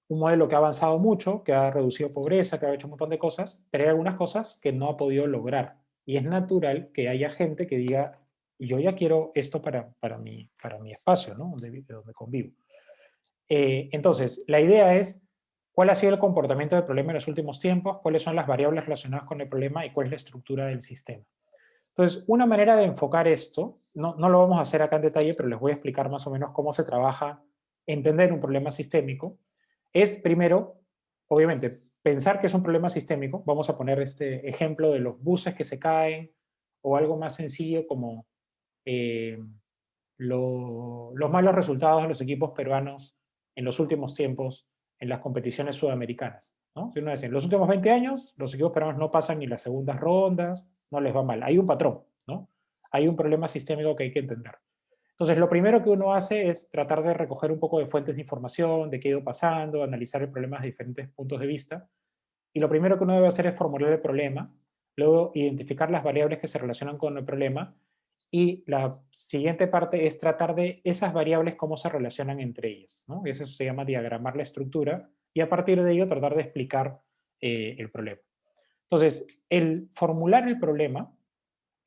un modelo que ha avanzado mucho, que ha reducido pobreza, que ha hecho un montón de cosas, pero hay algunas cosas que no ha podido lograr. Y es natural que haya gente que diga, yo ya quiero esto para mi espacio, ¿no? donde convivo. Entonces, la idea es, ¿cuál ha sido el comportamiento del problema en los últimos tiempos? ¿Cuáles son las variables relacionadas con el problema? ¿Y cuál es la estructura del sistema? Entonces, una manera de enfocar esto, no lo vamos a hacer acá en detalle, pero les voy a explicar más o menos cómo se trabaja entender un problema sistémico, es primero, obviamente, pensar que es un problema sistémico. Vamos a poner este ejemplo de los buses que se caen o algo más sencillo como los malos resultados de los equipos peruanos en los últimos tiempos en las competiciones sudamericanas, ¿no? Si uno dice, en los últimos 20 años los equipos peruanos no pasan ni las segundas rondas, no les va mal. Hay un patrón, ¿no? Hay un problema sistémico que hay que entender. Entonces, lo primero que uno hace es tratar de recoger un poco de fuentes de información, de qué ha ido pasando, analizar el problema desde diferentes puntos de vista. Y lo primero que uno debe hacer es formular el problema, luego identificar las variables que se relacionan con el problema y la siguiente parte es tratar de esas variables cómo se relacionan entre ellas, ¿no? Eso se llama diagramar la estructura y a partir de ello tratar de explicar el problema. Entonces, el formular el problema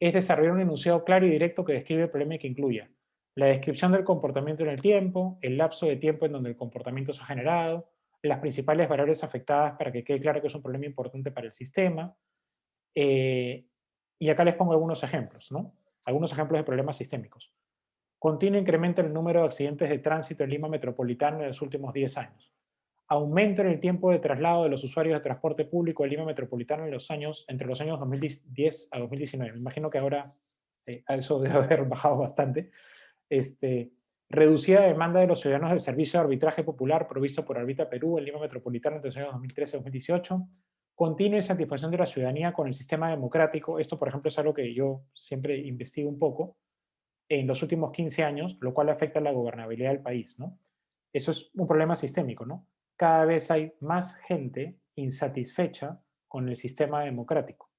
es desarrollar un enunciado claro y directo que describe el problema y que incluya la descripción del comportamiento en el tiempo, el lapso de tiempo en donde el comportamiento se ha generado, las principales variables afectadas para que quede claro que es un problema importante para el sistema. Y acá les pongo algunos ejemplos, ¿no? Algunos ejemplos de problemas sistémicos. Continuo incremento en el número de accidentes de tránsito en Lima Metropolitana en los últimos 10 años. Aumento en el tiempo de traslado de los usuarios de transporte público de Lima Metropolitana entre los años 2010 a 2019. Me imagino que ahora a eso debe haber bajado bastante. Reducida demanda de los ciudadanos del servicio de arbitraje popular provisto por Arbitra Perú en Lima Metropolitana entre los años 2013 y 2018. Continua insatisfacción de la ciudadanía con el sistema democrático. Esto, por ejemplo, es algo que yo siempre investigo un poco en los últimos 15 años, lo cual afecta a la gobernabilidad del país, ¿no? Eso es un problema sistémico, ¿no? Cada vez hay más gente insatisfecha con el sistema democrático.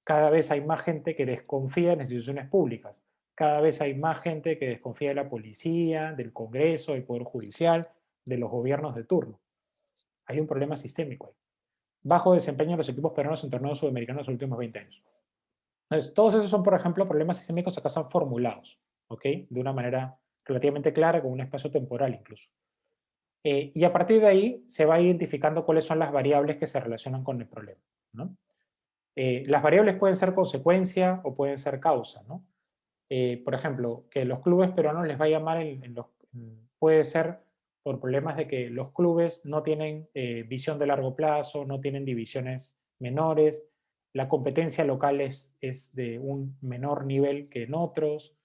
Cada vez hay más gente que desconfía de las instituciones públicas. Cada vez hay más gente que desconfía de la policía, del Congreso, del Poder Judicial, de los gobiernos de turno. Hay un problema sistémico ahí. Bajo desempeño de los equipos peruanos en torneos sudamericanos en los últimos 20 años. Entonces, todos esos son, por ejemplo, problemas sistémicos acá están formulados, ¿ok? De una manera relativamente clara, con un espacio temporal incluso. Y a partir de ahí se va identificando cuáles son las variables que se relacionan con el problema, ¿no? Las variables pueden ser consecuencia o pueden ser causa, ¿no? Por ejemplo, que los clubes peruanos les vaya mal puede ser por problemas de que los clubes no tienen visión de largo plazo, no tienen divisiones menores, la competencia local es de un menor nivel que en otros,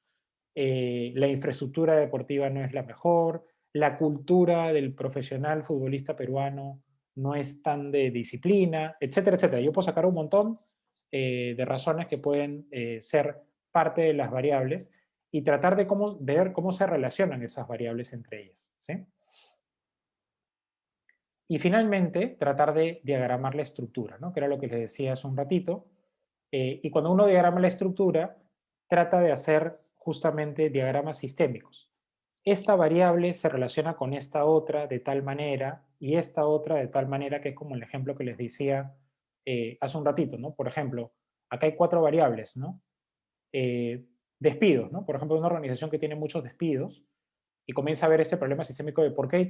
la infraestructura deportiva no es la mejor, la cultura del profesional futbolista peruano no es tan de disciplina, etcétera, etcétera. Yo puedo sacar un montón de razones que pueden ser parte de las variables y tratar de ver cómo se relacionan esas variables entre ellas, ¿sí? Y finalmente, tratar de diagramar la estructura, ¿no? Que era lo que les decía hace un ratito. Y cuando uno diagrama la estructura, trata de hacer justamente diagramas sistémicos. Esta variable se relaciona con esta otra de tal manera y esta otra de tal manera, que es como el ejemplo que les decía hace un ratito, ¿no? Por ejemplo, acá hay 4 variables, ¿no? Despidos, ¿no? Por ejemplo, una organización que tiene muchos despidos y comienza a ver este problema sistémico de por qué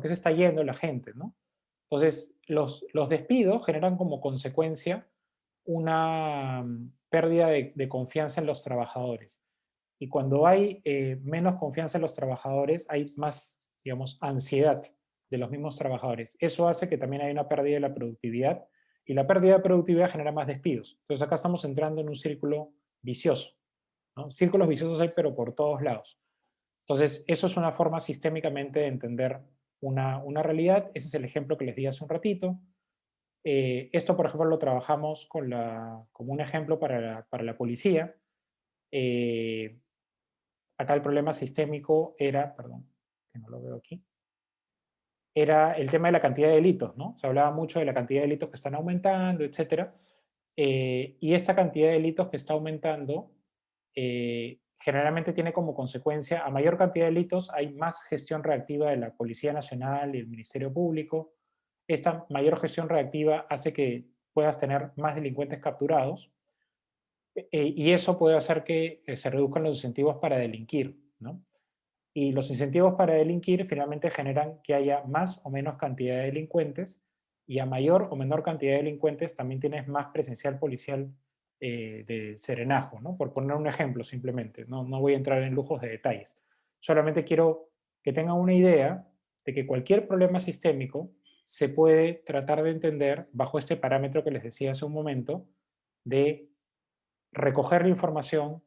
se está yendo la gente, ¿no? Entonces, los despidos generan como consecuencia una pérdida de confianza en los trabajadores. Y cuando hay menos confianza en los trabajadores, hay más, digamos, ansiedad de los mismos trabajadores. Eso hace que también haya una pérdida de la productividad y la pérdida de productividad genera más despidos. Entonces acá estamos entrando en un círculo vicioso, ¿no? Círculos viciosos hay, pero por todos lados. Entonces, eso es una forma sistémicamente de entender una realidad. Ese es el ejemplo que les di hace un ratito. Esto, por ejemplo, lo trabajamos como un ejemplo para la policía. Acá el problema sistémico era, perdón, que no lo veo aquí, era el tema de la cantidad de delitos, ¿no? Se hablaba mucho de la cantidad de delitos que están aumentando, etc. Y esta cantidad de delitos que está aumentando generalmente tiene como consecuencia, a mayor cantidad de delitos hay más gestión reactiva de la Policía Nacional y el Ministerio Público. Esta mayor gestión reactiva hace que puedas tener más delincuentes capturados y eso puede hacer que se reduzcan los incentivos para delinquir, ¿no? Y los incentivos para delinquir finalmente generan que haya más o menos cantidad de delincuentes y a mayor o menor cantidad de delincuentes también tienes más presencial policial de serenazgo, ¿no? Por poner un ejemplo simplemente, no voy a entrar en lujos de detalles. Solamente quiero que tengan una idea de que cualquier problema sistémico se puede tratar de entender bajo este parámetro que les decía hace un momento de recoger la información,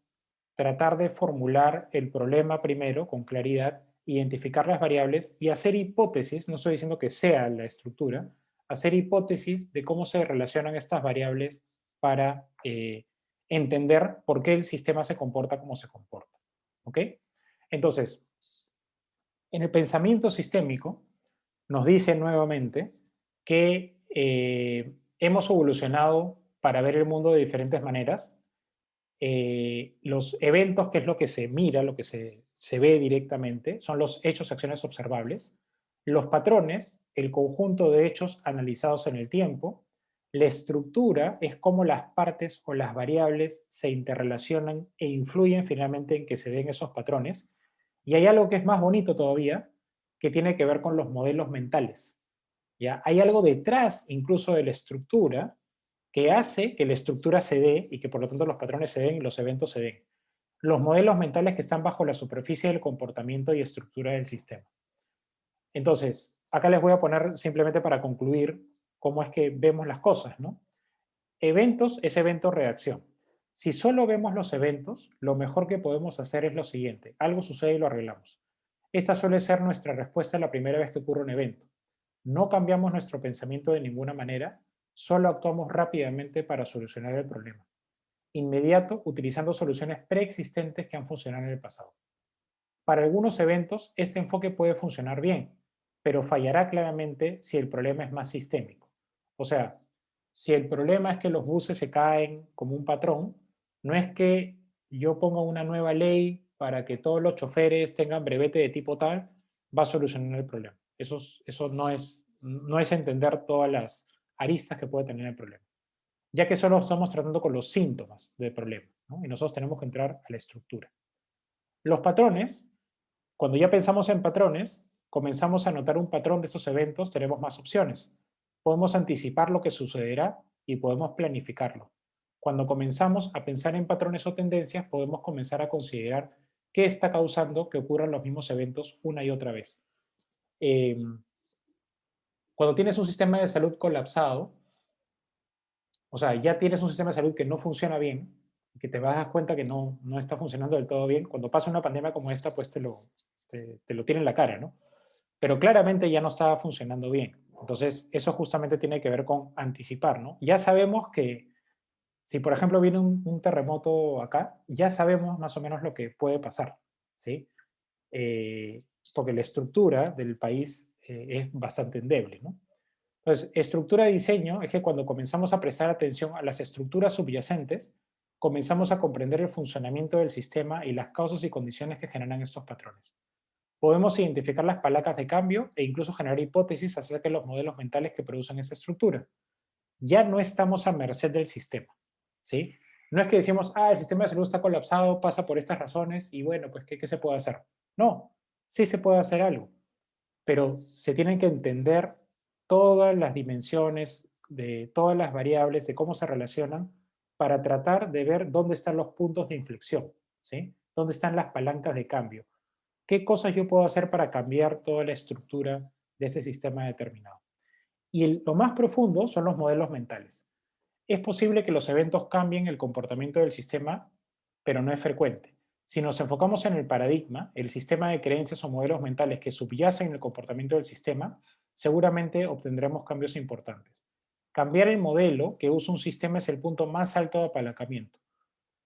tratar de formular el problema primero con claridad, identificar las variables y hacer hipótesis, no estoy diciendo que sea la estructura, hacer hipótesis de cómo se relacionan estas variables para entender por qué el sistema se comporta como se comporta. ¿Ok? Entonces, en el pensamiento sistémico nos dice nuevamente que hemos evolucionado para ver el mundo de diferentes maneras. Los eventos, que es lo que se mira, lo que se ve directamente, son los hechos, acciones observables. Los patrones, el conjunto de hechos analizados en el tiempo. La estructura es cómo las partes o las variables se interrelacionan e influyen finalmente en que se den esos patrones. Y hay algo que es más bonito todavía, que tiene que ver con los modelos mentales. ¿Ya? Hay algo detrás incluso de la estructura que hace que la estructura se dé y que por lo tanto los patrones se den y los eventos se den. Los modelos mentales que están bajo la superficie del comportamiento y estructura del sistema. Entonces, acá les voy a poner simplemente para concluir cómo es que vemos las cosas, ¿no? Eventos es evento-reacción. Si solo vemos los eventos, lo mejor que podemos hacer es lo siguiente. Algo sucede y lo arreglamos. Esta suele ser nuestra respuesta la primera vez que ocurre un evento. No cambiamos nuestro pensamiento de ninguna manera, solo actuamos rápidamente para solucionar el problema. Inmediato, utilizando soluciones preexistentes que han funcionado en el pasado. Para algunos eventos, este enfoque puede funcionar bien, pero fallará claramente si el problema es más sistémico. O sea, si el problema es que los buses se caen como un patrón, no es que yo ponga una nueva ley para que todos los choferes tengan brevete de tipo tal, va a solucionar el problema. Eso no es entender todas las aristas que puede tener el problema, ya que solo estamos tratando con los síntomas del problema, ¿no? Y nosotros tenemos que entrar a la estructura. Los patrones, cuando ya pensamos en patrones, comenzamos a notar un patrón de esos eventos, tenemos más opciones. Podemos anticipar lo que sucederá y podemos planificarlo. Cuando comenzamos a pensar en patrones o tendencias, podemos comenzar a considerar qué está causando que ocurran los mismos eventos una y otra vez. Cuando tienes un sistema de salud colapsado, o sea, ya tienes un sistema de salud que no funciona bien, que te vas a dar cuenta que no está funcionando del todo bien, cuando pasa una pandemia como esta, pues te lo tiene en la cara, ¿no? Pero claramente ya no estaba funcionando bien. Entonces, eso justamente tiene que ver con anticipar, ¿no? Ya sabemos que si, por ejemplo, viene un terremoto acá, ya sabemos más o menos lo que puede pasar, ¿sí? Porque la estructura del país es bastante endeble, ¿no? Entonces, estructura de diseño es que cuando comenzamos a prestar atención a las estructuras subyacentes, comenzamos a comprender el funcionamiento del sistema y las causas y condiciones que generan estos patrones. Podemos identificar las palancas de cambio e incluso generar hipótesis acerca de los modelos mentales que producen esa estructura. Ya no estamos a merced del sistema, ¿sí? No es que decimos, el sistema de salud está colapsado, pasa por estas razones y bueno, pues ¿qué se puede hacer? No, sí se puede hacer algo, pero se tienen que entender todas las dimensiones, de todas las variables, de cómo se relacionan para tratar de ver dónde están los puntos de inflexión, ¿sí? Dónde están las palancas de cambio. ¿Qué cosas yo puedo hacer para cambiar toda la estructura de ese sistema determinado? Y lo más profundo son los modelos mentales. Es posible que los eventos cambien el comportamiento del sistema, pero no es frecuente. Si nos enfocamos en el paradigma, el sistema de creencias o modelos mentales que subyacen el comportamiento del sistema, seguramente obtendremos cambios importantes. Cambiar el modelo que usa un sistema es el punto más alto de apalancamiento.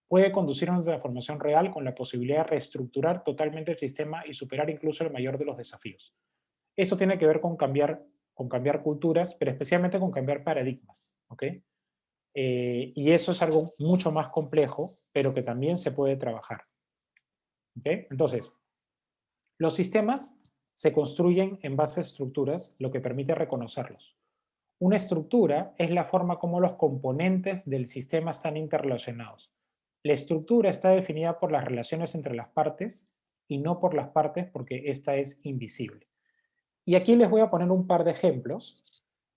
Puede conducir a una transformación real con la posibilidad de reestructurar totalmente el sistema y superar incluso el mayor de los desafíos. Eso tiene que ver con cambiar culturas, pero especialmente con cambiar paradigmas, ¿ok? Y eso es algo mucho más complejo, pero que también se puede trabajar. ¿Okay? Entonces, los sistemas se construyen en base a estructuras, lo que permite reconocerlos. Una estructura es la forma como los componentes del sistema están interrelacionados. La estructura está definida por las relaciones entre las partes y no por las partes porque esta es invisible. Y aquí les voy a poner un par de ejemplos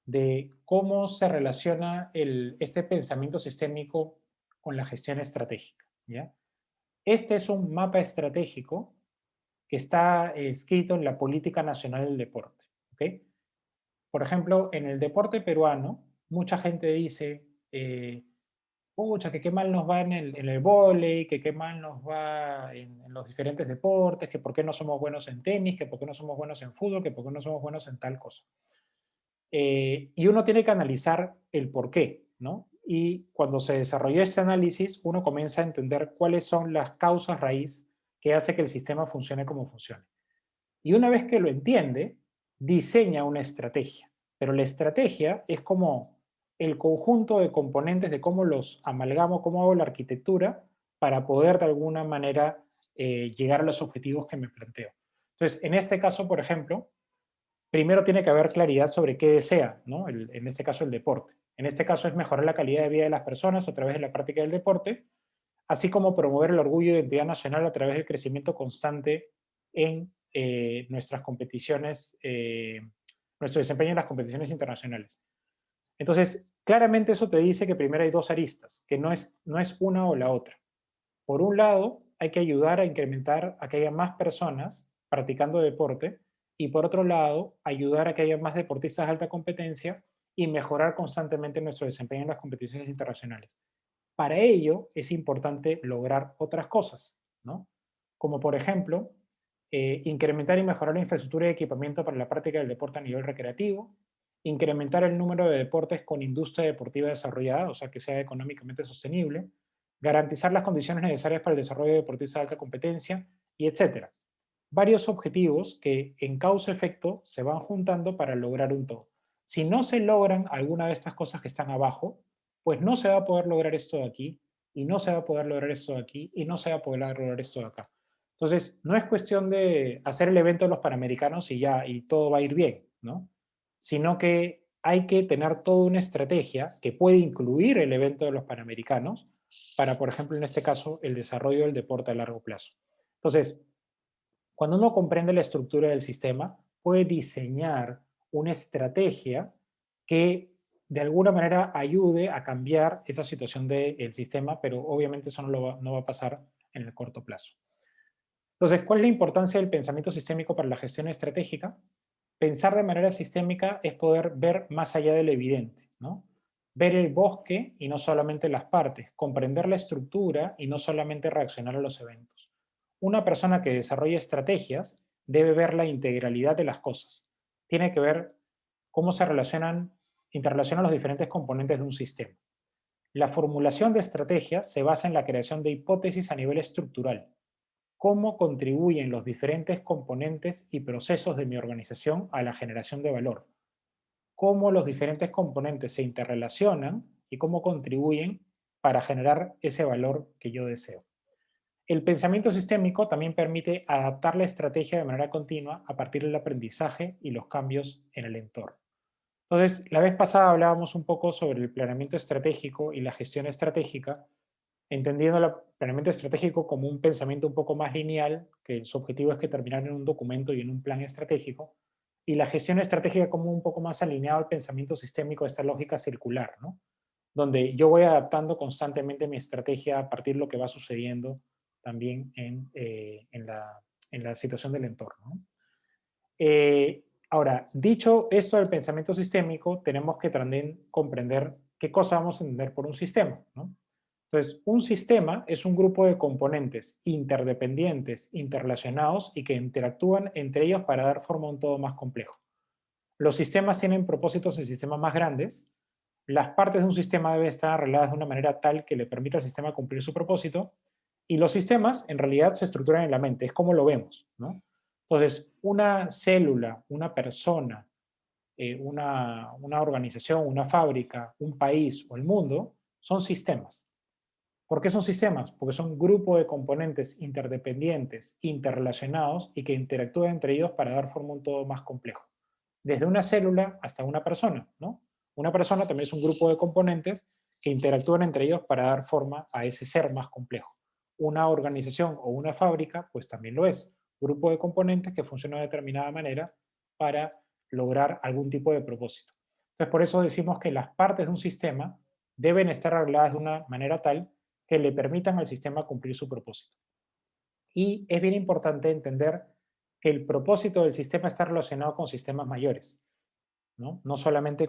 de cómo se relaciona este pensamiento sistémico con la gestión estratégica, ¿ya? Este es un mapa estratégico que está escrito en la Política Nacional del Deporte, ¿ok? Por ejemplo, en el deporte peruano, mucha gente dice, pucha, que qué mal nos va en el vóley, que qué mal nos va en los diferentes deportes, que por qué no somos buenos en tenis, que por qué no somos buenos en fútbol, que por qué no somos buenos en tal cosa. Y uno tiene que analizar el por qué, ¿no? Y cuando se desarrolló este análisis, uno comienza a entender cuáles son las causas raíz que hace que el sistema funcione como funcione. Y una vez que lo entiende, diseña una estrategia. Pero la estrategia es como el conjunto de componentes de cómo los amalgamo, cómo hago la arquitectura para poder de alguna manera llegar a los objetivos que me planteo. Entonces, en este caso, por ejemplo, primero tiene que haber claridad sobre qué desea, ¿no? En este caso el deporte. En este caso es mejorar la calidad de vida de las personas a través de la práctica del deporte, así como promover el orgullo y identidad nacional a través del crecimiento constante en nuestras competiciones, nuestro desempeño en las competiciones internacionales. Entonces, claramente eso te dice que primero hay dos aristas, que no es una o la otra. Por un lado, hay que ayudar a incrementar a que haya más personas practicando deporte, y por otro lado, ayudar a que haya más deportistas de alta competencia y mejorar constantemente nuestro desempeño en las competiciones internacionales. Para ello es importante lograr otras cosas, ¿no? Como por ejemplo, incrementar y mejorar la infraestructura y equipamiento para la práctica del deporte a nivel recreativo, incrementar el número de deportes con industria deportiva desarrollada, o sea, que sea económicamente sostenible, garantizar las condiciones necesarias para el desarrollo de deportistas de alta competencia, y etcétera. Varios objetivos que en causa-efecto se van juntando para lograr un todo. Si no se logran alguna de estas cosas que están abajo, pues no se va a poder lograr esto de aquí, y no se va a poder lograr esto de aquí, y no se va a poder lograr esto de acá. Entonces, no es cuestión de hacer el evento de los Panamericanos y ya, y todo va a ir bien, ¿no? Sino que hay que tener toda una estrategia que puede incluir el evento de los Panamericanos para, por ejemplo, en este caso, el desarrollo del deporte a largo plazo. Entonces, cuando uno comprende la estructura del sistema, puede diseñar una estrategia que de alguna manera ayude a cambiar esa situación del sistema, pero obviamente eso no va a pasar en el corto plazo. Entonces, ¿cuál es la importancia del pensamiento sistémico para la gestión estratégica? Pensar de manera sistémica es poder ver más allá de lo evidente, ¿no? Ver el bosque y no solamente las partes, comprender la estructura y no solamente reaccionar a los eventos. Una persona que desarrolla estrategias debe ver la integralidad de las cosas. Tiene que ver cómo se interrelacionan los diferentes componentes de un sistema. La formulación de estrategias se basa en la creación de hipótesis a nivel estructural. Cómo contribuyen los diferentes componentes y procesos de mi organización a la generación de valor. Cómo los diferentes componentes se interrelacionan y cómo contribuyen para generar ese valor que yo deseo. El pensamiento sistémico también permite adaptar la estrategia de manera continua a partir del aprendizaje y los cambios en el entorno. Entonces, la vez pasada hablábamos un poco sobre el planeamiento estratégico y la gestión estratégica, entendiendo el planeamiento estratégico como un pensamiento un poco más lineal, que su objetivo es que terminar en un documento y en un plan estratégico, y la gestión estratégica como un poco más alineado al pensamiento sistémico, esta lógica circular, ¿no? Donde yo voy adaptando constantemente mi estrategia a partir de lo que va sucediendo también en la situación del entorno, ¿no? Ahora, dicho esto del pensamiento sistémico, tenemos que también comprender qué cosa vamos a entender por un sistema, ¿no? Entonces, un sistema es un grupo de componentes interdependientes, interrelacionados y que interactúan entre ellos para dar forma a un todo más complejo. Los sistemas tienen propósitos en sistemas más grandes. Las partes de un sistema deben estar arregladas de una manera tal que le permita al sistema cumplir su propósito. Y los sistemas, en realidad, se estructuran en la mente. Es como lo vemos, ¿no? Entonces, una célula, una persona, una organización, una fábrica, un país o el mundo son sistemas. ¿Por qué son sistemas? Porque son un grupo de componentes interdependientes, interrelacionados y que interactúan entre ellos para dar forma a un todo más complejo. Desde una célula hasta una persona, ¿no? Una persona también es un grupo de componentes que interactúan entre ellos para dar forma a ese ser más complejo. Una organización o una fábrica, pues también lo es. Grupo de componentes que funcionan de determinada manera para lograr algún tipo de propósito. Entonces, por eso decimos que las partes de un sistema deben estar arregladas de una manera tal que le permitan al sistema cumplir su propósito. Y es bien importante entender que el propósito del sistema está relacionado con sistemas mayores, ¿no? No solamente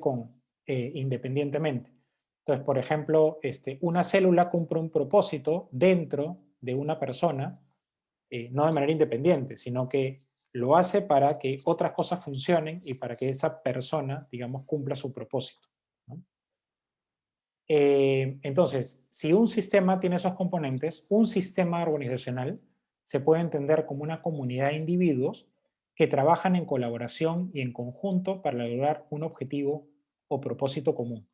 independientemente. Entonces, por ejemplo, una célula cumple un propósito dentro de una persona, no de manera independiente, sino que lo hace para que otras cosas funcionen y para que esa persona, digamos, cumpla su propósito, ¿no? Entonces, si un sistema tiene esos componentes, un sistema organizacional se puede entender como una comunidad de individuos que trabajan en colaboración y en conjunto para lograr un objetivo o propósito común.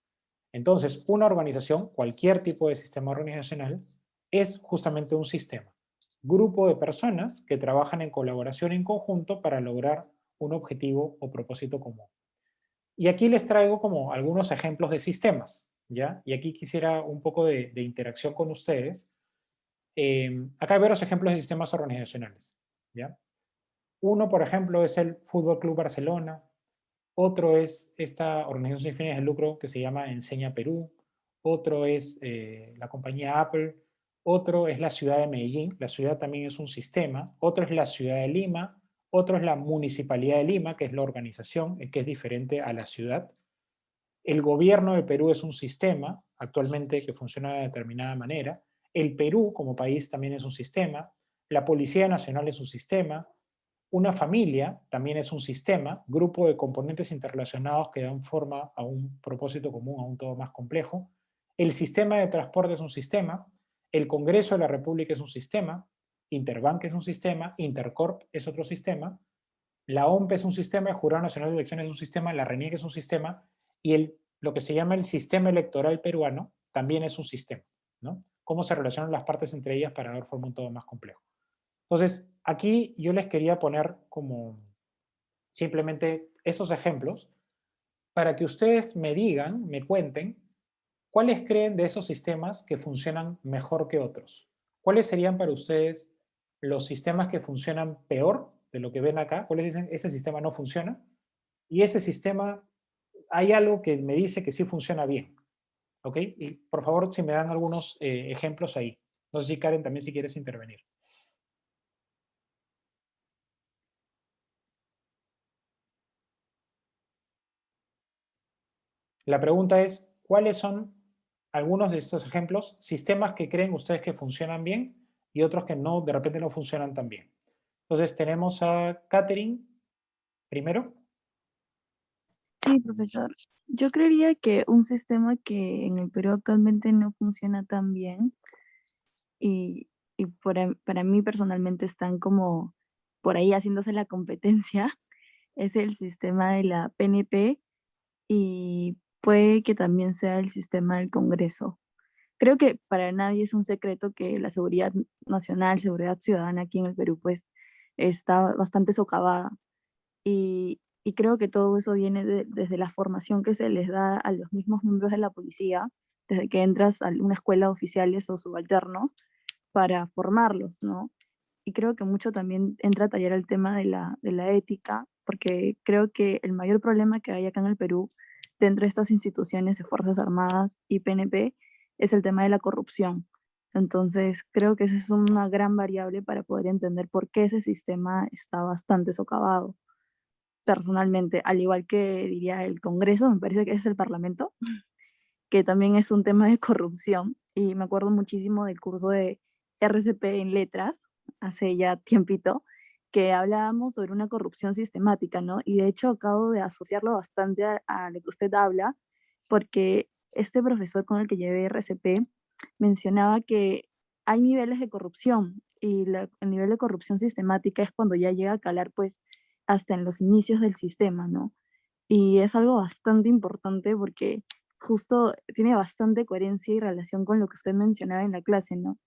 Entonces, una organización, cualquier tipo de sistema organizacional, es justamente un sistema. Grupo de personas que trabajan en colaboración en conjunto para lograr un objetivo o propósito común. Y aquí les traigo como algunos ejemplos de sistemas, ¿ya? Y aquí quisiera un poco de interacción con ustedes. Acá hay varios ejemplos de sistemas organizacionales, ¿ya? Uno, por ejemplo, es el Fútbol Club Barcelona. Otro es esta organización sin fines de lucro que se llama Enseña Perú. Otro es la compañía Apple. Otro es la ciudad de Medellín. La ciudad también es un sistema. Otro es la ciudad de Lima. Otro es la Municipalidad de Lima, que es la organización, que es diferente a la ciudad. El gobierno de Perú es un sistema actualmente que funciona de determinada manera. El Perú como país también es un sistema. La Policía Nacional es un sistema. Una familia también es un sistema, grupo de componentes interrelacionados que dan forma a un propósito común, a un todo más complejo. El sistema de transporte es un sistema. El Congreso de la República es un sistema. Interbank es un sistema. Intercorp es otro sistema. La OMP es un sistema, el Jurado Nacional de Elecciones es un sistema, la RENIEC es un sistema, y lo que se llama el sistema electoral peruano también es un sistema, ¿no? Cómo se relacionan las partes entre ellas para dar forma a un todo más complejo. Entonces, aquí yo les quería poner como simplemente esos ejemplos para que ustedes me digan, me cuenten, cuáles creen de esos sistemas que funcionan mejor que otros. ¿Cuáles serían para ustedes los sistemas que funcionan peor de lo que ven acá? ¿Cuáles dicen, ese sistema no funciona? Y ese sistema, hay algo que me dice que sí funciona bien. ¿Ok? Y por favor, si me dan algunos ejemplos ahí. No sé si Karen también si quieres intervenir. La pregunta es, ¿cuáles son algunos de estos ejemplos, sistemas que creen ustedes que funcionan bien y otros que no, de repente no funcionan tan bien? Entonces tenemos a Catherine primero. Sí, profesor. Yo creería que un sistema que en el Perú actualmente no funciona tan bien y para mí personalmente están como por ahí haciéndose la competencia es el sistema de la PNP y puede que también sea el sistema del Congreso. Creo que para nadie es un secreto que la seguridad nacional, seguridad ciudadana aquí en el Perú pues está bastante socavada y creo que todo eso viene desde la formación que se les da a los mismos miembros de la policía, desde que entras a una escuela de oficiales o subalternos, para formarlos, ¿no? Y creo que mucho también entra a tallar el tema de la ética, porque creo que el mayor problema que hay acá en el Perú, dentro de estas instituciones de Fuerzas Armadas y PNP, es el tema de la corrupción. Entonces, creo que esa es una gran variable para poder entender por qué ese sistema está bastante socavado personalmente, al igual que diría el Congreso, me parece que es el Parlamento, que también es un tema de corrupción. Y me acuerdo muchísimo del curso de RCP en letras, hace ya tiempito, que hablábamos sobre una corrupción sistemática, ¿no? Y de hecho acabo de asociarlo bastante a lo que usted habla, porque este profesor con el que llevé RCP mencionaba que hay niveles de corrupción y el nivel de corrupción sistemática es cuando ya llega a calar pues hasta en los inicios del sistema, ¿no? Y es algo bastante importante porque justo tiene bastante coherencia y relación con lo que usted mencionaba en la clase, ¿no?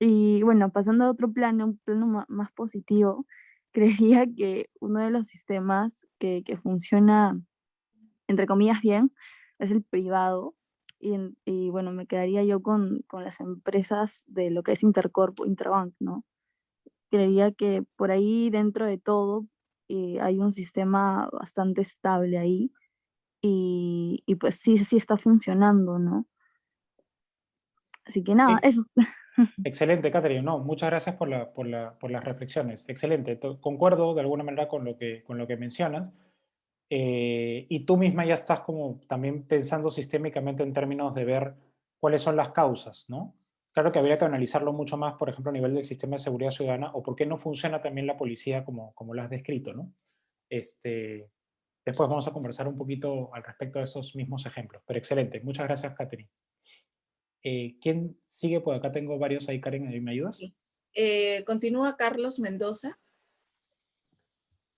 Y bueno, pasando a otro plano, un plano más positivo, creería que uno de los sistemas que funciona, entre comillas, bien, es el privado. Y bueno, me quedaría yo con las empresas de lo que es Intercorp o Interbank, ¿no? Creería que por ahí dentro de todo hay un sistema bastante estable ahí y pues sí, sí está funcionando, ¿no? Así que nada, Sí. eso. Excelente, Catherine. No, muchas gracias por las reflexiones. Excelente. Concuerdo de alguna manera con lo que mencionas. Y tú misma ya estás como también pensando sistémicamente en términos de ver cuáles son las causas, ¿no? Claro que habría que analizarlo mucho más, por ejemplo, a nivel del sistema de seguridad ciudadana o por qué no funciona también la policía como lo has descrito, ¿no? Después vamos a conversar un poquito al respecto de esos mismos ejemplos. Pero excelente. Muchas gracias, Catherine. ¿Quién sigue por acá? Tengo varios ahí, Karen, ¿me ayudas? Sí. Continúa Carlos Mendoza.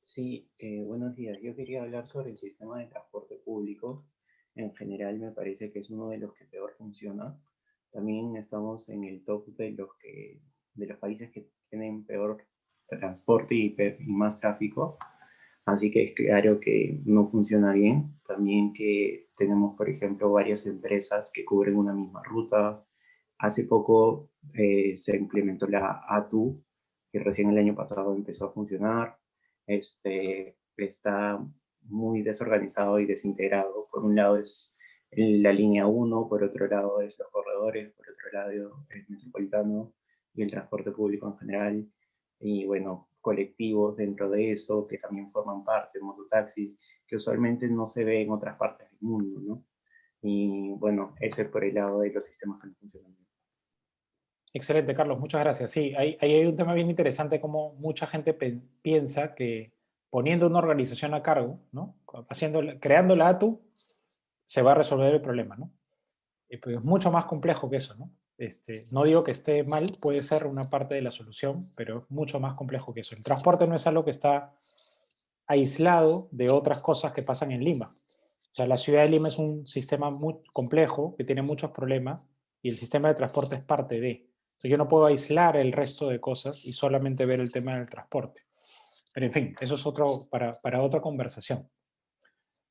Sí, buenos días. Yo quería hablar sobre el sistema de transporte público. En general me parece que es uno de los que peor funciona. También estamos en el top de los países que tienen peor transporte y más tráfico. Así que es claro que no funciona bien. También que tenemos, por ejemplo, varias empresas que cubren una misma ruta. Hace poco se implementó la ATU, que recién el año pasado empezó a funcionar. Está muy desorganizado y desintegrado. Por un lado es la línea 1, por otro lado es los corredores, por otro lado el metropolitano y el transporte público en general. Y bueno, colectivos dentro de eso que también forman parte, mototaxis, que usualmente no se ve en otras partes del mundo, ¿no? Y bueno, ese por el lado de los sistemas que no funcionan bien. Excelente, Carlos, muchas gracias. Sí, ahí hay un tema bien interesante, como mucha gente piensa que poniendo una organización a cargo, ¿no? Creando la ATU, se va a resolver el problema, ¿no? Pues es mucho más complejo que eso, ¿no? No digo que esté mal, puede ser una parte de la solución, pero es mucho más complejo que eso. El transporte no es algo que está aislado de otras cosas que pasan en Lima. O sea, la ciudad de Lima es un sistema muy complejo que tiene muchos problemas y el sistema de transporte es parte de. Entonces, yo no puedo aislar el resto de cosas y solamente ver el tema del transporte. Pero en fin, eso es para otra conversación.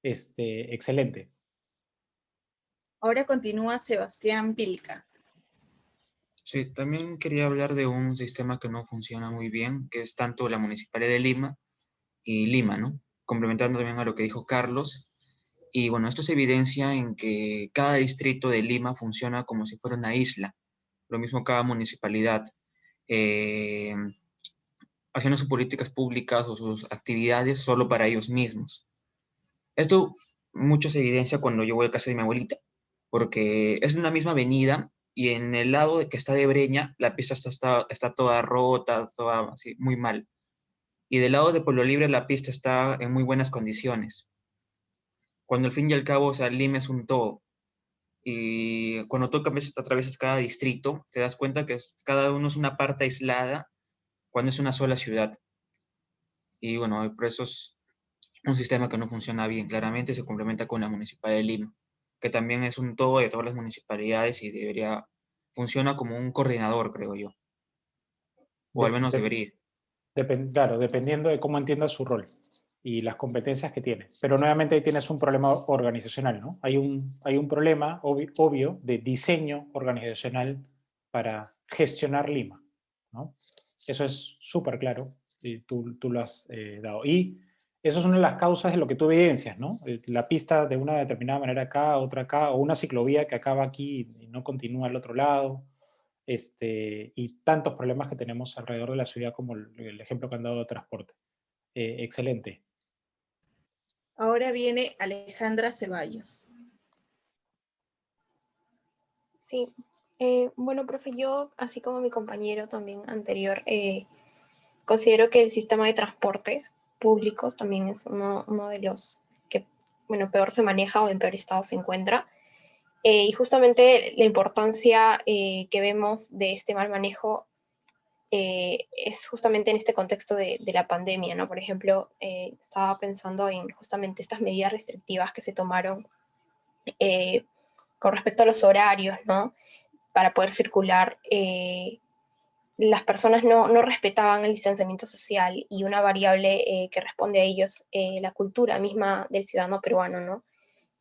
Excelente. Ahora continúa Sebastián Vilca. Sí, también quería hablar de un sistema que no funciona muy bien, que es tanto la Municipalidad de Lima y Lima, ¿no? Complementando también a lo que dijo Carlos. Y bueno, esto se evidencia en que cada distrito de Lima funciona como si fuera una isla. Lo mismo cada municipalidad, eh, haciendo sus políticas públicas o sus actividades solo para ellos mismos. Esto mucho se evidencia cuando yo voy a casa de mi abuelita, porque es una misma avenida y en el lado de que está de Breña, la pista está toda rota, toda así, muy mal. Y del lado de Pueblo Libre, la pista está en muy buenas condiciones. Cuando al fin y al cabo, o sea, Lima es un todo. Y cuando tú atravesas cada distrito, te das cuenta que cada uno es una parte aislada cuando es una sola ciudad. Y bueno, por eso es un sistema que no funciona bien. Claramente se complementa con la Municipalidad de Lima, que también es un todo de todas las municipalidades y funciona como un coordinador, creo yo. O al menos debería. Claro, dependiendo de cómo entienda su rol y las competencias que tiene. Pero nuevamente ahí tienes un problema organizacional, ¿no? Hay un problema obvio de diseño organizacional para gestionar Lima, ¿no? Eso es súper claro y tú lo has dado. Y eso es una de las causas de lo que tú evidencias, ¿no? La pista de una determinada manera acá, otra acá, o una ciclovía que acaba aquí y no continúa al otro lado. Y tantos problemas que tenemos alrededor de la ciudad como el ejemplo que han dado de transporte. Excelente. Ahora viene Alejandra Ceballos. Sí, bueno, profe, yo, así como mi compañero también anterior, considero que el sistema de transportes públicos también es uno de los que, bueno, peor se maneja o en peor estado se encuentra. Y justamente la importancia que vemos de este mal manejo es justamente en este contexto de la pandemia, ¿no? Por ejemplo, estaba pensando en justamente estas medidas restrictivas que se tomaron con respecto a los horarios, ¿no? Para poder circular. Las personas no respetaban el distanciamiento social y una variable que responde a ellos, la cultura misma del ciudadano peruano, ¿no?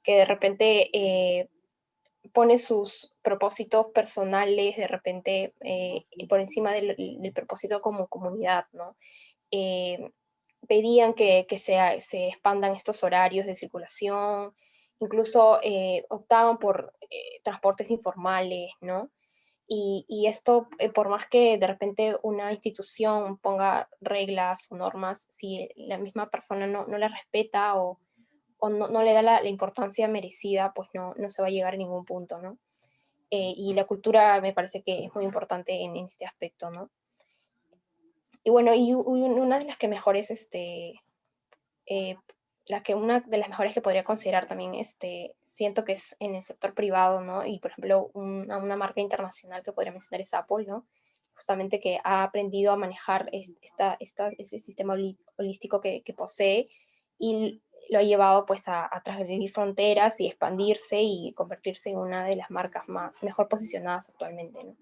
Que de repente pone sus propósitos personales de repente por encima del propósito como comunidad, ¿no? Pedían que se expandan estos horarios de circulación, incluso optaban por transportes informales, ¿no? Y esto, por más que de repente una institución ponga reglas o normas, si la misma persona no las respeta o no le da la importancia merecida, pues no se va a llegar a ningún punto, ¿no? Y la cultura me parece que es muy importante en este aspecto, ¿no? Y bueno, y una de las que mejores, una de las mejores que podría considerar también, siento que es en el sector privado, ¿no? Y por ejemplo, una marca internacional que podría mencionar es Apple, ¿no? Justamente que ha aprendido a manejar ese sistema holístico que posee y lo ha llevado pues a transgredir fronteras y expandirse y convertirse en una de las marcas mejor posicionadas actualmente, ¿no?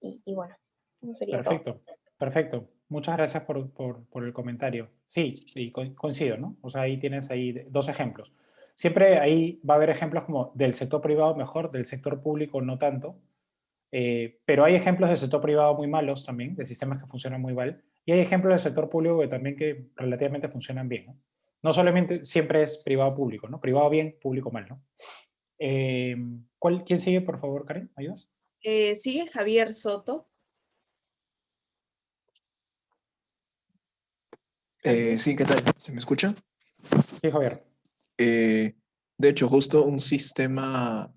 Y bueno, eso sería todo. Perfecto. Muchas gracias por el comentario. Sí, y coincido, ¿no? O sea, ahí tienes dos ejemplos. Siempre ahí va a haber ejemplos como del sector privado mejor, del sector público no tanto, pero hay ejemplos del sector privado muy malos también, de sistemas que funcionan muy mal, y hay ejemplos del sector público que también que relativamente funcionan bien, ¿no? No solamente siempre es privado-público, ¿no? Privado bien, público mal, ¿no? ¿Quién sigue, por favor, Karen? ¿Ayudas? Sigue Javier Soto. Sí, ¿qué tal? ¿Se me escucha? Sí, Javier. De hecho, justo un sistema,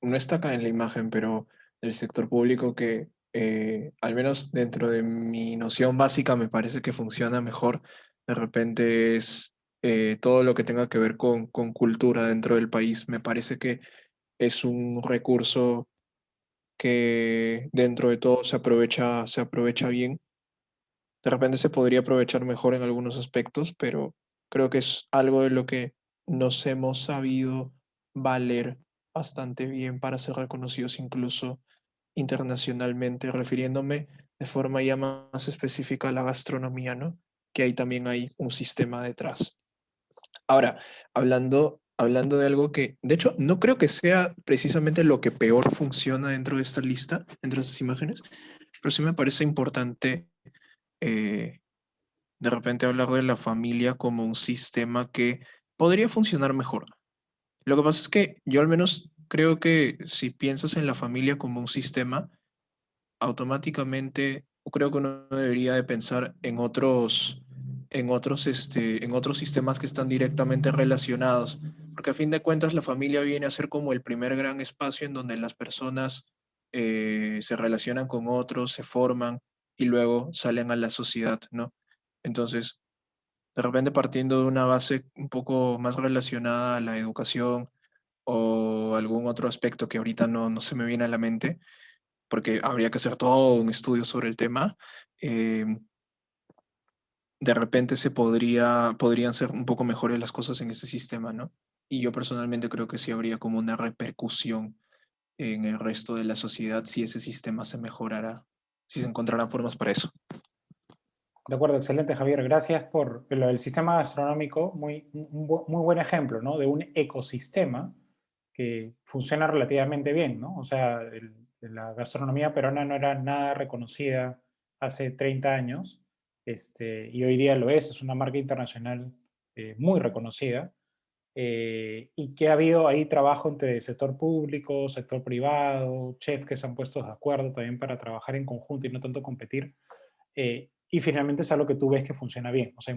no está acá en la imagen, pero del sector público que, al menos dentro de mi noción básica, me parece que funciona mejor. De repente es todo lo que tenga que ver con cultura dentro del país. Me parece que es un recurso que dentro de todo se aprovecha bien. De repente se podría aprovechar mejor en algunos aspectos, pero creo que es algo de lo que nos hemos sabido valer bastante bien para ser reconocidos incluso internacionalmente, refiriéndome de forma ya más específica a la gastronomía, ¿no? Que ahí también hay un sistema detrás. Ahora, hablando de algo que, de hecho, no creo que sea precisamente lo que peor funciona dentro de esta lista, dentro de estas imágenes, pero sí me parece importante eh, de repente hablar de la familia como un sistema que podría funcionar mejor. Lo que pasa es que yo al menos creo que si piensas en la familia como un sistema, automáticamente creo que uno debería de pensar en otros sistemas que están directamente relacionados, porque a fin de cuentas la familia viene a ser como el primer gran espacio en donde las personas se relacionan con otros, se forman y luego salen a la sociedad, ¿no? Entonces, de repente partiendo de una base un poco más relacionada a la educación o algún otro aspecto que ahorita no se me viene a la mente, porque habría que hacer todo un estudio sobre el tema, eh, de repente podrían ser un poco mejores las cosas en este sistema, ¿no? Y yo personalmente creo que sí habría como una repercusión en el resto de la sociedad si ese sistema se mejorara, si se encontraran formas para eso. De acuerdo, excelente, Javier. Gracias por lo del sistema gastronómico, muy buen ejemplo, ¿no? De un ecosistema que funciona relativamente bien, ¿no? O sea, la gastronomía peruana no era nada reconocida hace 30 años, y hoy día lo es una marca internacional muy reconocida, y que ha habido ahí trabajo entre sector público, sector privado, chefs que se han puesto de acuerdo también para trabajar en conjunto y no tanto competir. Y finalmente es algo que tú ves que funciona bien. O sea,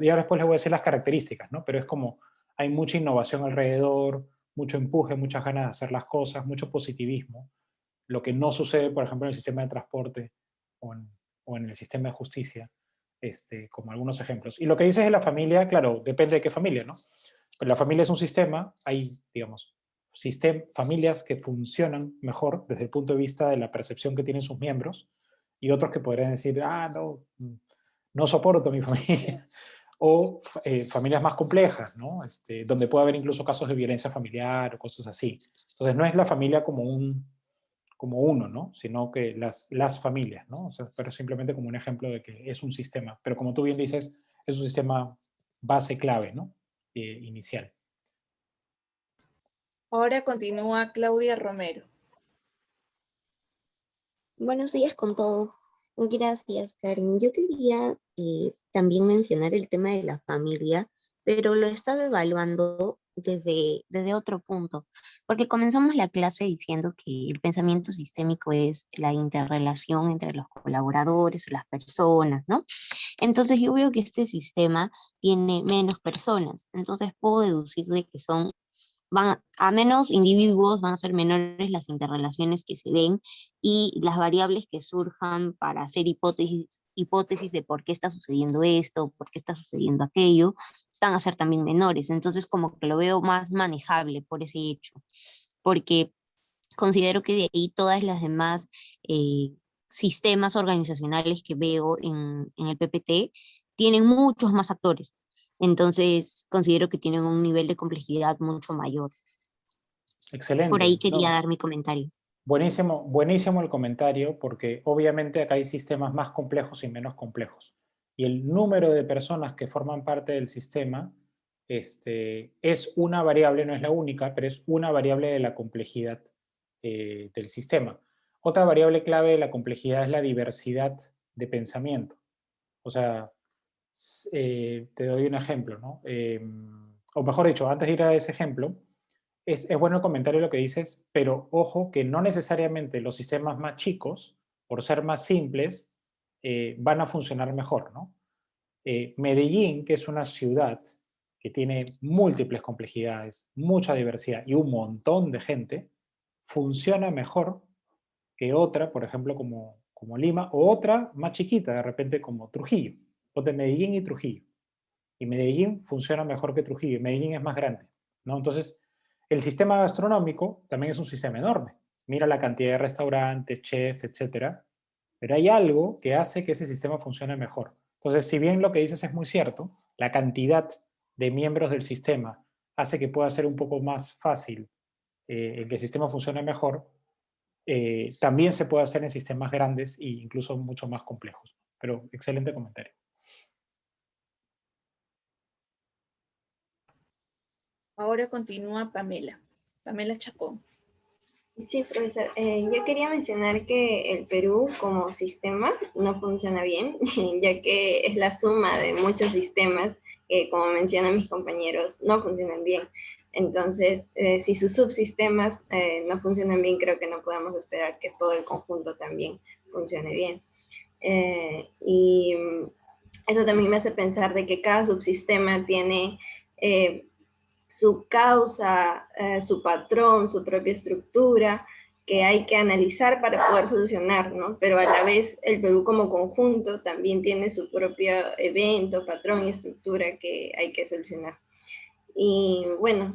ya después les voy a decir las características, ¿no? Pero es como hay mucha innovación alrededor, mucho empuje, muchas ganas de hacer las cosas, mucho positivismo, lo que no sucede, por ejemplo, en el sistema de transporte o en el sistema de justicia, como algunos ejemplos. Y lo que dices de la familia, claro, depende de qué familia, ¿no? Pero la familia es un sistema, hay, digamos, familias que funcionan mejor desde el punto de vista de la percepción que tienen sus miembros, y otros que podrían decir, no soporto a mi familia. O familias más complejas, ¿no? Donde puede haber incluso casos de violencia familiar o cosas así. Entonces, no es la familia como uno, ¿no? Sino que las familias, ¿no? O sea, pero simplemente como un ejemplo de que es un sistema. Pero como tú bien dices, es un sistema base clave, ¿no? Inicial. Ahora continúa Claudia Romero. Buenos días con todos. Gracias, Karen. Yo quería también mencionar el tema de la familia, pero lo estaba evaluando desde otro punto, porque comenzamos la clase diciendo que el pensamiento sistémico es la interrelación entre los colaboradores o las personas, ¿no? Entonces yo veo que este sistema tiene menos personas, entonces puedo deducir de que a menos individuos van a ser menores las interrelaciones que se den y las variables que surjan para hacer hipótesis de por qué está sucediendo esto, por qué está sucediendo aquello, van a ser también menores. Entonces como que lo veo más manejable por ese hecho, porque considero que de ahí todas las demás sistemas organizacionales que veo en el PPT tienen muchos más actores. Entonces, considero que tienen un nivel de complejidad mucho mayor. Excelente. Por ahí quería dar mi comentario. Buenísimo, buenísimo el comentario, porque obviamente acá hay sistemas más complejos y menos complejos. Y el número de personas que forman parte del sistema es una variable, no es la única, pero es una variable de la complejidad del sistema. Otra variable clave de la complejidad es la diversidad de pensamiento. O sea, te doy un ejemplo, ¿no? O mejor dicho, antes de ir a ese ejemplo, es bueno el comentario lo que dices, pero ojo que no necesariamente los sistemas más chicos, por ser más simples, van a funcionar mejor, ¿no? Medellín, que es una ciudad que tiene múltiples complejidades, mucha diversidad y un montón de gente, funciona mejor que otra, por ejemplo, como Lima, o otra más chiquita, de repente como Trujillo. Ponte Medellín y Trujillo. Y Medellín funciona mejor que Trujillo, y Medellín es más grande, ¿no? Entonces, el sistema gastronómico también es un sistema enorme. Mira la cantidad de restaurantes, chefs, etcétera. Pero hay algo que hace que ese sistema funcione mejor. Entonces, si bien lo que dices es muy cierto, la cantidad de miembros del sistema hace que pueda ser un poco más fácil el que el sistema funcione mejor, también se puede hacer en sistemas grandes e incluso mucho más complejos. Pero excelente comentario. Ahora continúa Pamela. Pamela Chacón. Sí, profesor. Yo quería mencionar que el Perú como sistema no funciona bien, ya que es la suma de muchos sistemas que, como mencionan mis compañeros, no funcionan bien. Entonces, si sus subsistemas no funcionan bien, creo que no podemos esperar que todo el conjunto también funcione bien. Y eso también me hace pensar de que cada subsistema tiene su causa, su patrón, su propia estructura, que hay que analizar para poder solucionar, ¿no? Pero a la vez el Perú como conjunto también tiene su propio evento, patrón y estructura que hay que solucionar. Y bueno,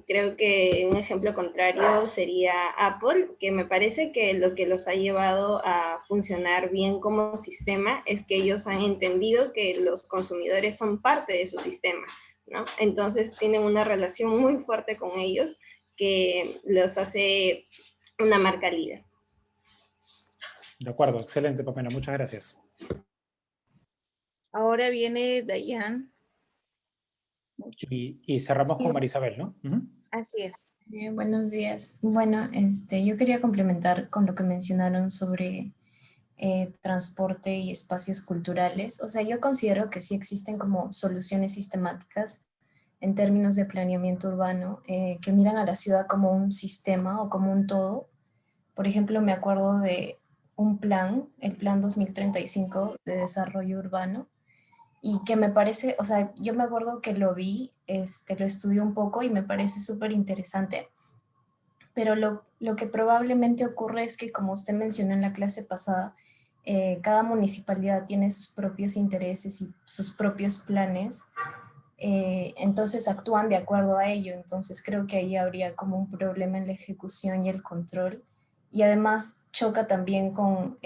creo que un ejemplo contrario sería Apple, que me parece que lo que los ha llevado a funcionar bien como sistema es que ellos han entendido que los consumidores son parte de su sistema, ¿no? Entonces tienen una relación muy fuerte con ellos que los hace una marca líder. De acuerdo, excelente, Pamela, muchas gracias. Ahora viene Dayan. Y cerramos con Marisabel, ¿no? Así es. Buenos días. Bueno, yo quería complementar con lo que mencionaron sobre transporte y espacios culturales. O sea, yo considero que sí existen como soluciones sistemáticas en términos de planeamiento urbano que miran a la ciudad como un sistema o como un todo. Por ejemplo, me acuerdo de un plan, el Plan 2035 de Desarrollo Urbano, y que me parece, o sea, yo me acuerdo que lo vi, lo estudié un poco y me parece súper interesante, pero lo que probablemente ocurre es que, como usted mencionó en la clase pasada, cada municipalidad tiene sus propios intereses y sus propios planes, entonces actúan de acuerdo a ello, entonces creo que ahí habría como un problema en la ejecución y el control, y además choca también con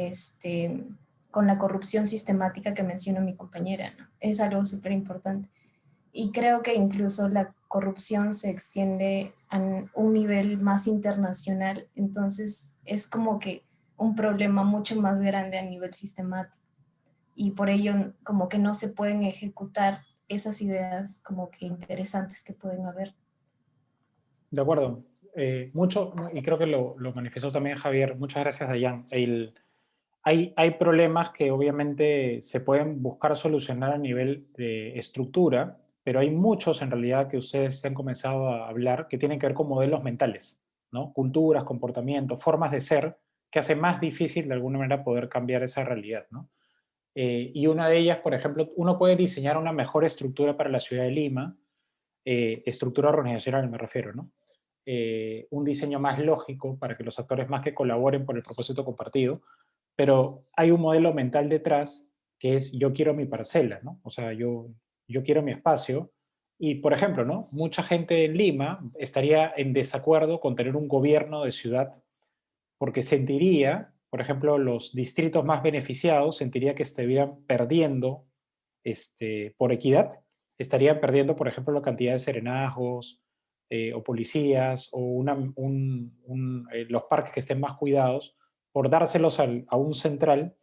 la corrupción sistemática que mencionó mi compañera, ¿no? Es algo súper importante. Y creo que incluso la corrupción se extiende a un nivel más internacional, entonces es como que un problema mucho más grande a nivel sistemático. Y por ello como que no se pueden ejecutar esas ideas como que interesantes que pueden haber. De acuerdo. Mucho, y creo que lo manifestó también Javier. Muchas gracias, Dayan. Hay problemas que obviamente se pueden buscar solucionar a nivel de estructura, pero hay muchos en realidad que ustedes han comenzado a hablar que tienen que ver con modelos mentales, ¿no? Culturas, comportamientos, formas de ser, que hace más difícil de alguna manera poder cambiar esa realidad, ¿no? Y una de ellas, por ejemplo, uno puede diseñar una mejor estructura para la ciudad de Lima, estructura organizacional me refiero, ¿no? Un diseño más lógico para que los actores más que colaboren por el propósito compartido, pero hay un modelo mental detrás que es yo quiero mi parcela, ¿no? O sea, yo quiero mi espacio. Y, por ejemplo, ¿no? Mucha gente en Lima estaría en desacuerdo con tener un gobierno de ciudad porque sentiría, por ejemplo, los distritos más beneficiados sentiría que estuvieran perdiendo, por equidad, estarían perdiendo, por ejemplo, la cantidad de serenazgos, o policías, o los parques que estén más cuidados, por dárselos a un central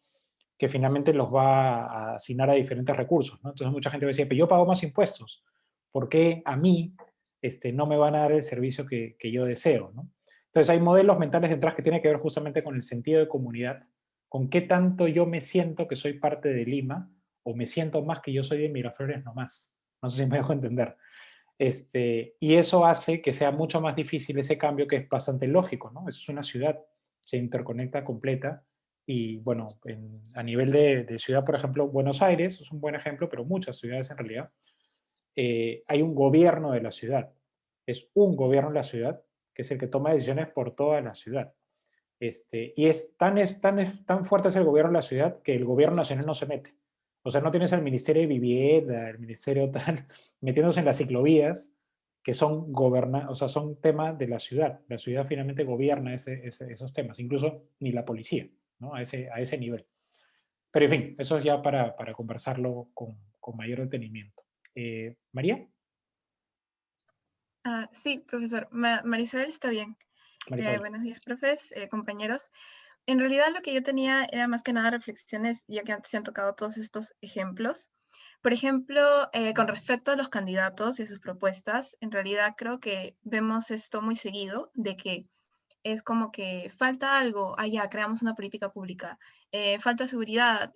que finalmente los va a asignar a diferentes recursos, ¿no? Entonces mucha gente va a decir, pero yo pago más impuestos, ¿por qué a mí no me van a dar el servicio que yo deseo, ¿no? Entonces hay modelos mentales detrás que tienen que ver justamente con el sentido de comunidad, con qué tanto yo me siento que soy parte de Lima, o me siento más que yo soy de Miraflores nomás. No sé si me dejo entender. Y eso hace que sea mucho más difícil ese cambio, que es bastante lógico, ¿no? Eso es una ciudad, se interconecta completa, y bueno, a nivel de ciudad, por ejemplo, Buenos Aires es un buen ejemplo, pero muchas ciudades en realidad, hay un gobierno de la ciudad, es un gobierno de la ciudad, que es el que toma decisiones por toda la ciudad. Y es tan fuerte es el gobierno de la ciudad, que el gobierno nacional no se mete. O sea, no tienes el Ministerio de Vivienda, el Ministerio tal, metiéndose en las ciclovías, que son o sea, son temas de la ciudad. La ciudad finalmente gobierna esos temas, incluso ni la policía, ¿no? A ese nivel. Pero en fin, eso es ya para conversarlo con mayor detenimiento. ¿María? Sí, profesor. Marisabel está bien. Marisabel. Buenos días, profes, compañeros. En realidad lo que yo tenía era más que nada reflexiones, ya que antes se han tocado todos estos ejemplos. Por ejemplo, con respecto a los candidatos y a sus propuestas, en realidad creo que vemos esto muy seguido, de que es como que falta algo, ya creamos una política pública, falta seguridad,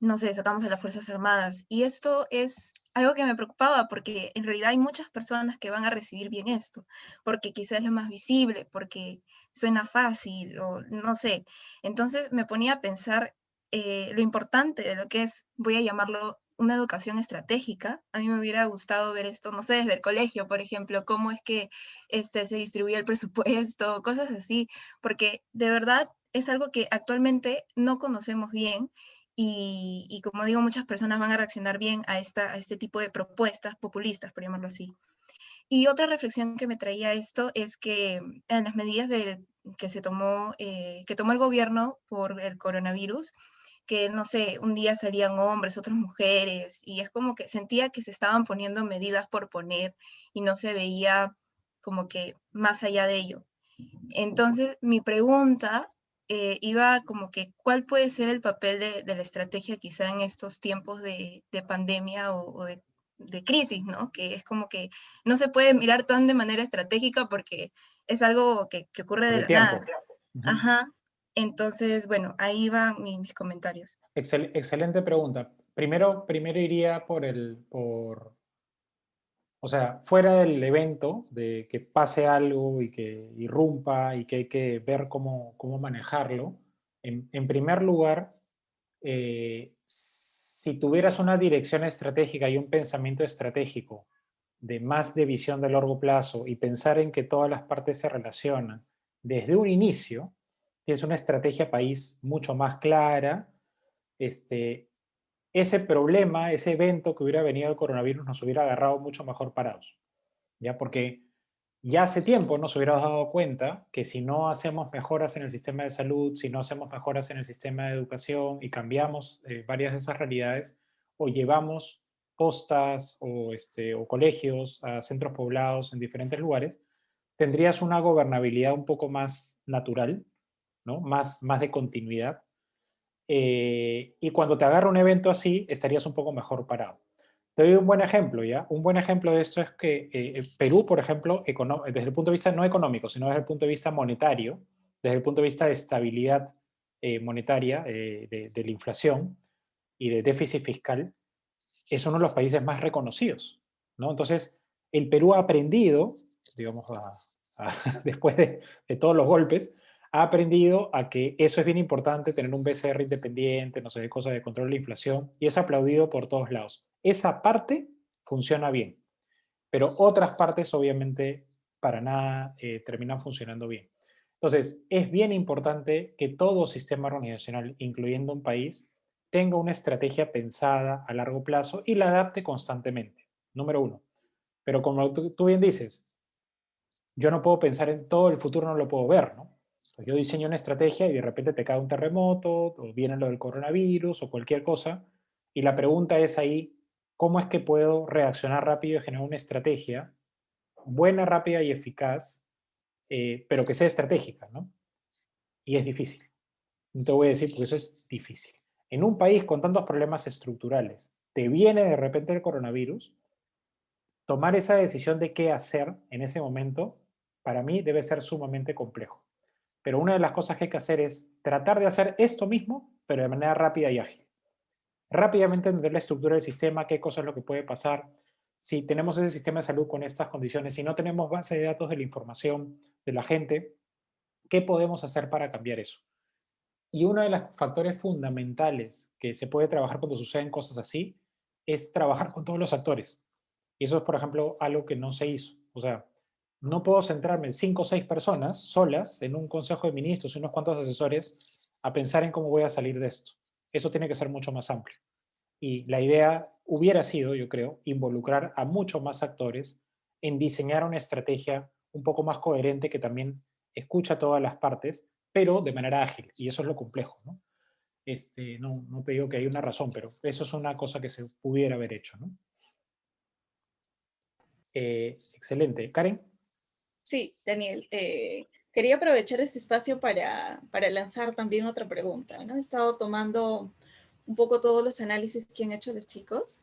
no sé, sacamos a las Fuerzas Armadas. Y esto es algo que me preocupaba, porque en realidad hay muchas personas que van a recibir bien esto, porque quizás es lo más visible, porque suena fácil, o no sé. Entonces me ponía a pensar lo importante de lo que es, voy a llamarlo, una educación estratégica. A mí me hubiera gustado ver esto, no sé, desde el colegio, por ejemplo, cómo es que se distribuye el presupuesto, cosas así, porque de verdad es algo que actualmente no conocemos bien, y como digo, muchas personas van a reaccionar bien a este tipo de propuestas populistas, por llamarlo así. Y otra reflexión que me traía esto es que en las medidas que tomó el gobierno por el coronavirus, que no sé, un día salían hombres, otras mujeres, y es como que sentía que se estaban poniendo medidas por poner y no se veía como que más allá de ello. Entonces, mi pregunta iba como que, ¿cuál puede ser el papel de la estrategia quizá en estos tiempos de pandemia o de crisis, ¿no? Que es como que no se puede mirar tan de manera estratégica, porque es algo que ocurre Por de el la tiempo. nada. Ujú. Ajá. Entonces, bueno, ahí van mis comentarios. Excelente pregunta. Primero iría o sea, fuera del evento, de que pase algo y que irrumpa y que hay que ver cómo manejarlo. En primer lugar, si tuvieras una dirección estratégica y un pensamiento estratégico de visión de largo plazo, y pensar en que todas las partes se relacionan desde un inicio, tienes una estrategia país mucho más clara. Ese problema, ese evento que hubiera venido el coronavirus, nos hubiera agarrado mucho mejor parados, ¿ya? Porque ya hace tiempo nos hubiéramos dado cuenta que si no hacemos mejoras en el sistema de salud, si no hacemos mejoras en el sistema de educación y cambiamos varias de esas realidades, o llevamos postas o colegios a centros poblados en diferentes lugares, tendrías una gobernabilidad un poco más natural, ¿no? Más de continuidad. Y cuando te agarra un evento así, estarías un poco mejor parado. Te doy un buen ejemplo, ¿ya? Un buen ejemplo de esto es que Perú, por ejemplo, desde el punto de vista no económico, sino desde el punto de vista monetario, desde el punto de vista de estabilidad monetaria, de la inflación y de déficit fiscal, es uno de los países más reconocidos, ¿no? Entonces, el Perú ha aprendido, digamos, después de todos los golpes, ha aprendido a que eso es bien importante, tener un BCR independiente, no sé, cosas de control de la inflación, y es aplaudido por todos lados. Esa parte funciona bien, pero otras partes obviamente para nada terminan funcionando bien. Entonces, es bien importante que todo sistema organizacional, incluyendo un país, tenga una estrategia pensada a largo plazo y la adapte constantemente, número uno. Pero como tú bien dices, yo no puedo pensar en todo el futuro, no lo puedo ver, ¿no? Yo diseño una estrategia y de repente te cae un terremoto, o viene lo del coronavirus, o cualquier cosa, y la pregunta es ahí, ¿cómo es que puedo reaccionar rápido y generar una estrategia buena, rápida y eficaz, pero que sea estratégica, ¿no? Y es difícil. No te voy a decir porque eso es difícil. En un país con tantos problemas estructurales, te viene de repente el coronavirus, tomar esa decisión de qué hacer en ese momento, para mí debe ser sumamente complejo. Pero una de las cosas que hay que hacer es tratar de hacer esto mismo, pero de manera rápida y ágil. Rápidamente entender la estructura del sistema, qué cosa es lo que puede pasar, si tenemos ese sistema de salud con estas condiciones, si no tenemos base de datos de la información de la gente, ¿qué podemos hacer para cambiar eso? Y uno de los factores fundamentales que se puede trabajar cuando suceden cosas así es trabajar con todos los actores. Y eso es, por ejemplo, algo que no se hizo. O sea, no puedo centrarme en 5 o 6 personas solas en un consejo de ministros y unos cuantos asesores a pensar en cómo voy a salir de esto. Eso tiene que ser mucho más amplio. Y la idea hubiera sido, yo creo, involucrar a muchos más actores en diseñar una estrategia un poco más coherente que también escucha todas las partes, pero de manera ágil. Y eso es lo complejo, ¿no? No te digo que hay una razón, pero eso es una cosa que se pudiera haber hecho, ¿no? Excelente. Karen. Sí, Daniel. Quería aprovechar este espacio para lanzar también otra pregunta, ¿no? He estado tomando un poco todos los análisis que han hecho los chicos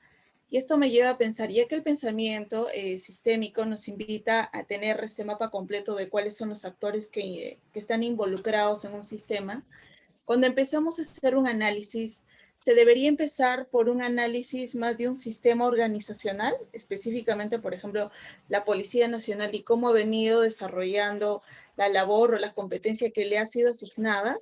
y esto me lleva a pensar, ya que el pensamiento sistémico nos invita a tener este mapa completo de cuáles son los actores que están involucrados en un sistema, cuando empezamos a hacer un análisis, se debería empezar por un análisis más de un sistema organizacional, específicamente, por ejemplo, la Policía Nacional y cómo ha venido desarrollando la labor o la competencia que le ha sido asignada,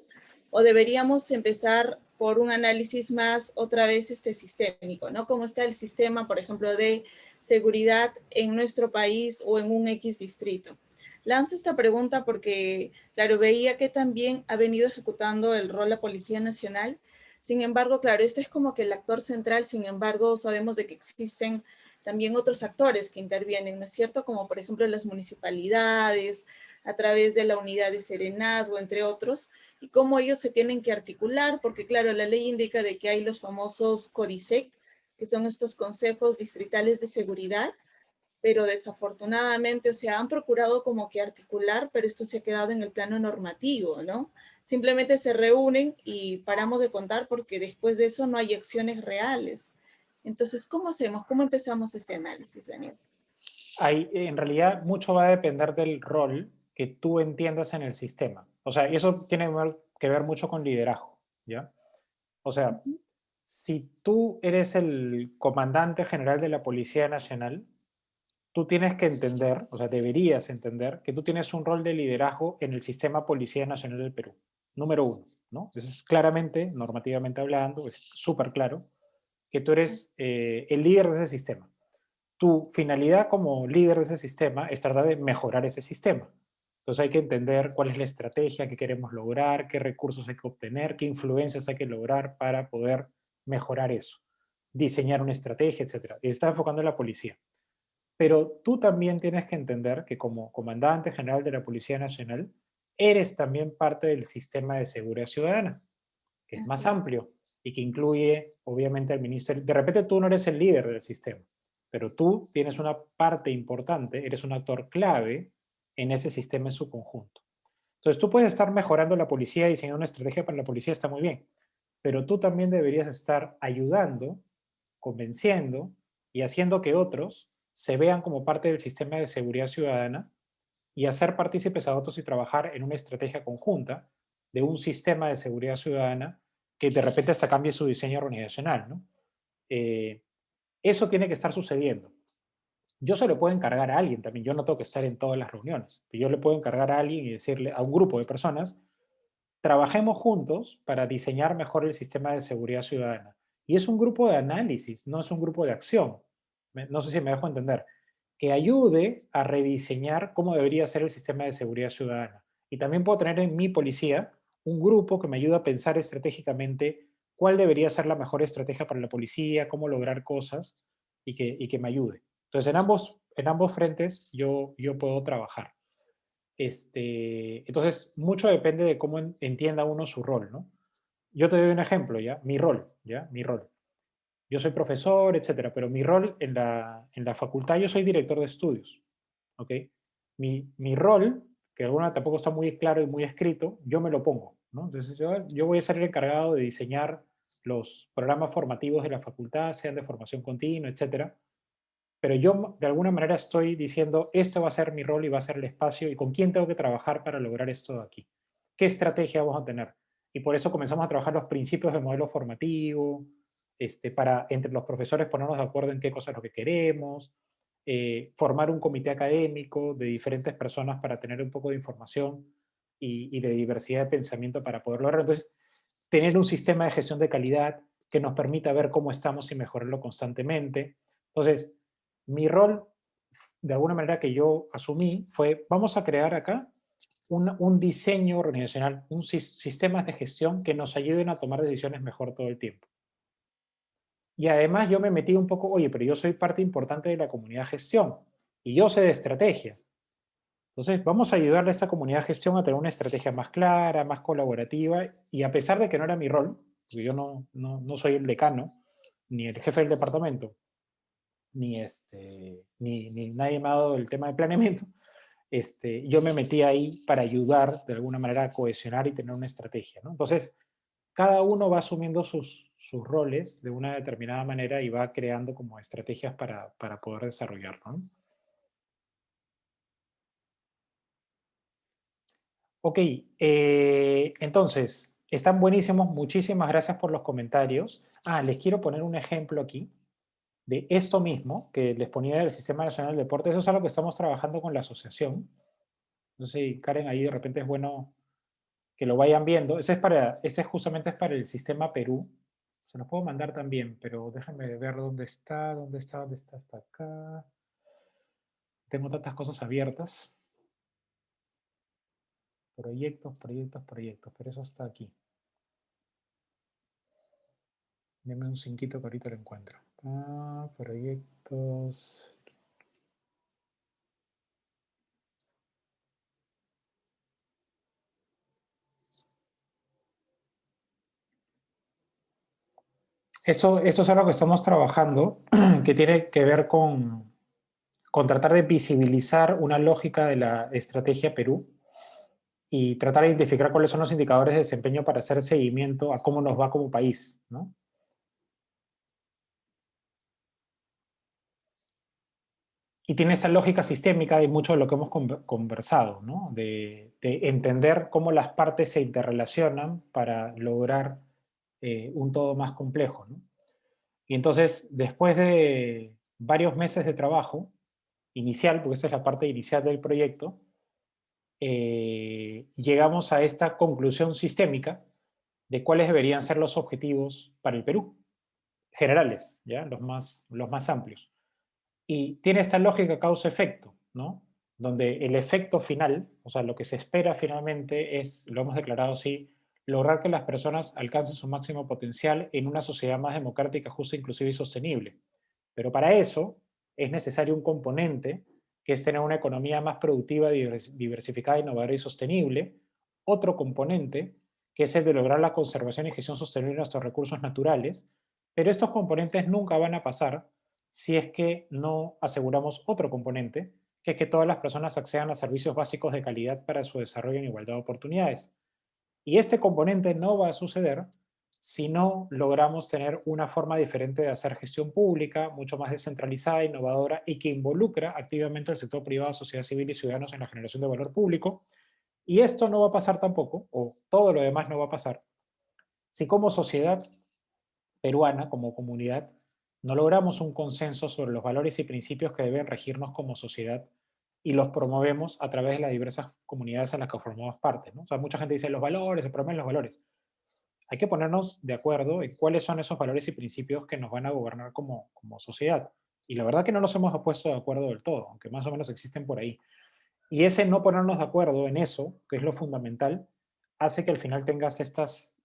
o deberíamos empezar por un análisis más, otra vez, sistémico, ¿no? Cómo está el sistema, por ejemplo, de seguridad en nuestro país o en un X distrito. Lanzo esta pregunta porque, claro, veía que también ha venido ejecutando el rol la Policía Nacional. Sin embargo, claro, este es como que el actor central, sin embargo, sabemos de que existen también otros actores que intervienen, ¿no es cierto? Como por ejemplo las municipalidades, a través de la unidad de Serenazgo, entre otros, y cómo ellos se tienen que articular, porque claro, la ley indica de que hay los famosos CODISEC, que son estos consejos distritales de seguridad, pero desafortunadamente, o sea, han procurado como que articular, pero esto se ha quedado en el plano normativo, ¿no? Simplemente se reúnen y paramos de contar porque después de eso no hay acciones reales. Entonces, ¿cómo hacemos? ¿Cómo empezamos este análisis, Daniel? En realidad, mucho va a depender del rol que tú entiendas en el sistema. O sea, y eso tiene que ver mucho con liderazgo, ¿ya? O sea, si tú eres el comandante general de la Policía Nacional, tú tienes que entender, o sea, deberías entender que tú tienes un rol de liderazgo en el sistema Policía Nacional del Perú. Número 1, ¿no? Eso es claramente, normativamente hablando, es súper claro, que tú eres el líder de ese sistema. Tu finalidad como líder de ese sistema es tratar de mejorar ese sistema. Entonces hay que entender cuál es la estrategia que queremos lograr, qué recursos hay que obtener, qué influencias hay que lograr para poder mejorar eso. Diseñar una estrategia, etc. Y está enfocando en la policía. Pero tú también tienes que entender que como comandante general de la Policía Nacional, eres también parte del sistema de seguridad ciudadana, que es más amplio y que incluye, obviamente, al ministerio. De repente tú no eres el líder del sistema, pero tú tienes una parte importante, eres un actor clave en ese sistema en su conjunto. Entonces tú puedes estar mejorando la policía y diseñando una estrategia para la policía, está muy bien, pero tú también deberías estar ayudando, convenciendo y haciendo que otros se vean como parte del sistema de seguridad ciudadana y hacer partícipes a otros y trabajar en una estrategia conjunta de un sistema de seguridad ciudadana que de repente hasta cambie su diseño organizacional, ¿no? Eso tiene que estar sucediendo. Yo se lo puedo encargar a alguien también, yo no tengo que estar en todas las reuniones. Yo le puedo encargar a alguien y decirle a un grupo de personas, trabajemos juntos para diseñar mejor el sistema de seguridad ciudadana. Y es un grupo de análisis, no es un grupo de acción. No sé si me dejo entender. Que ayude a rediseñar cómo debería ser el sistema de seguridad ciudadana. Y también puedo tener en mi policía un grupo que me ayuda a pensar estratégicamente cuál debería ser la mejor estrategia para la policía, cómo lograr cosas y que me ayude. Entonces, en ambos frentes yo puedo trabajar. Entonces, mucho depende de cómo entienda uno su rol, ¿no? Yo te doy un ejemplo, ¿ya? Mi rol, ¿ya? Mi rol. Yo soy profesor, etcétera, pero mi rol en la facultad, yo soy director de estudios. ¿ok? Mi rol, que alguna tampoco está muy claro y muy escrito, yo me lo pongo, ¿no? Entonces yo voy a ser el encargado de diseñar los programas formativos de la facultad, sean de formación continua, etcétera. Pero yo de alguna manera estoy diciendo, esto va a ser mi rol y va a ser el espacio, y con quién tengo que trabajar para lograr esto de aquí. ¿Qué estrategia vamos a tener? Y por eso comenzamos a trabajar los principios del modelo formativo, para entre los profesores ponernos de acuerdo en qué cosa es lo que queremos, formar un comité académico de diferentes personas para tener un poco de información y de diversidad de pensamiento para poder lograrlo. Entonces, tener un sistema de gestión de calidad que nos permita ver cómo estamos y mejorarlo constantemente. Entonces, mi rol, de alguna manera que yo asumí, fue, vamos a crear acá un diseño organizacional, sistemas de gestión que nos ayuden a tomar decisiones mejor todo el tiempo. Y además yo me metí un poco, oye, pero yo soy parte importante de la comunidad de gestión y yo sé de estrategia. Entonces, vamos a ayudarle a esta comunidad de gestión a tener una estrategia más clara, más colaborativa, y a pesar de que no era mi rol, porque yo no soy el decano, ni el jefe del departamento, ni nadie me ha dado el tema de planeamiento, yo me metí ahí para ayudar de alguna manera a cohesionar y tener una estrategia, ¿no? Entonces, cada uno va asumiendo sus roles de una determinada manera y va creando como estrategias para poder desarrollarlo, ¿no? Ok, entonces, están buenísimos, muchísimas gracias por los comentarios. Les quiero poner un ejemplo aquí de esto mismo que les ponía del Sistema Nacional del Deporte. Eso es algo que estamos trabajando con la asociación. No sé, Karen, ahí de repente es bueno que lo vayan viendo. Ese justamente es para el Sistema Perú. Se los puedo mandar también, pero déjenme ver dónde está, hasta acá. Tengo tantas cosas abiertas. Proyectos, pero eso está aquí. Deme un cinquito que ahorita lo encuentro. Proyectos. Eso es algo que estamos trabajando, que tiene que ver con tratar de visibilizar una lógica de la estrategia Perú y tratar de identificar cuáles son los indicadores de desempeño para hacer seguimiento a cómo nos va como país, ¿no? Y tiene esa lógica sistémica de mucho de lo que hemos conversado, ¿no? De entender cómo las partes se interrelacionan para lograr un todo más complejo, ¿no? Y entonces, después de varios meses de trabajo inicial, porque esa es la parte inicial del proyecto, llegamos a esta conclusión sistémica de cuáles deberían ser los objetivos para el Perú, generales, ¿ya? Los más amplios. Y tiene esta lógica causa-efecto, ¿no? Donde el efecto final, o sea, lo que se espera finalmente es, lo hemos declarado así, lograr que las personas alcancen su máximo potencial en una sociedad más democrática, justa, inclusiva y sostenible. Pero para eso es necesario un componente que es tener una economía más productiva, diversificada, innovadora y sostenible. Otro componente que es el de lograr la conservación y gestión sostenible de nuestros recursos naturales. Pero estos componentes nunca van a pasar si es que no aseguramos otro componente, que es que todas las personas accedan a servicios básicos de calidad para su desarrollo en igualdad de oportunidades. Y este componente no va a suceder si no logramos tener una forma diferente de hacer gestión pública, mucho más descentralizada, innovadora y que involucra activamente al sector privado, sociedad civil y ciudadanos en la generación de valor público. Y esto no va a pasar tampoco, o todo lo demás no va a pasar, si como sociedad peruana, como comunidad, no logramos un consenso sobre los valores y principios que deben regirnos como sociedad y los promovemos a través de las diversas comunidades en las que formamos parte, ¿no? O sea, mucha gente dice los valores, se promueven los valores. Hay que ponernos de acuerdo en cuáles son esos valores y principios que nos van a gobernar como sociedad. Y la verdad que no nos hemos puesto de acuerdo del todo, aunque más o menos existen por ahí. Y ese no ponernos de acuerdo en eso, que es lo fundamental, hace que al final tengas estas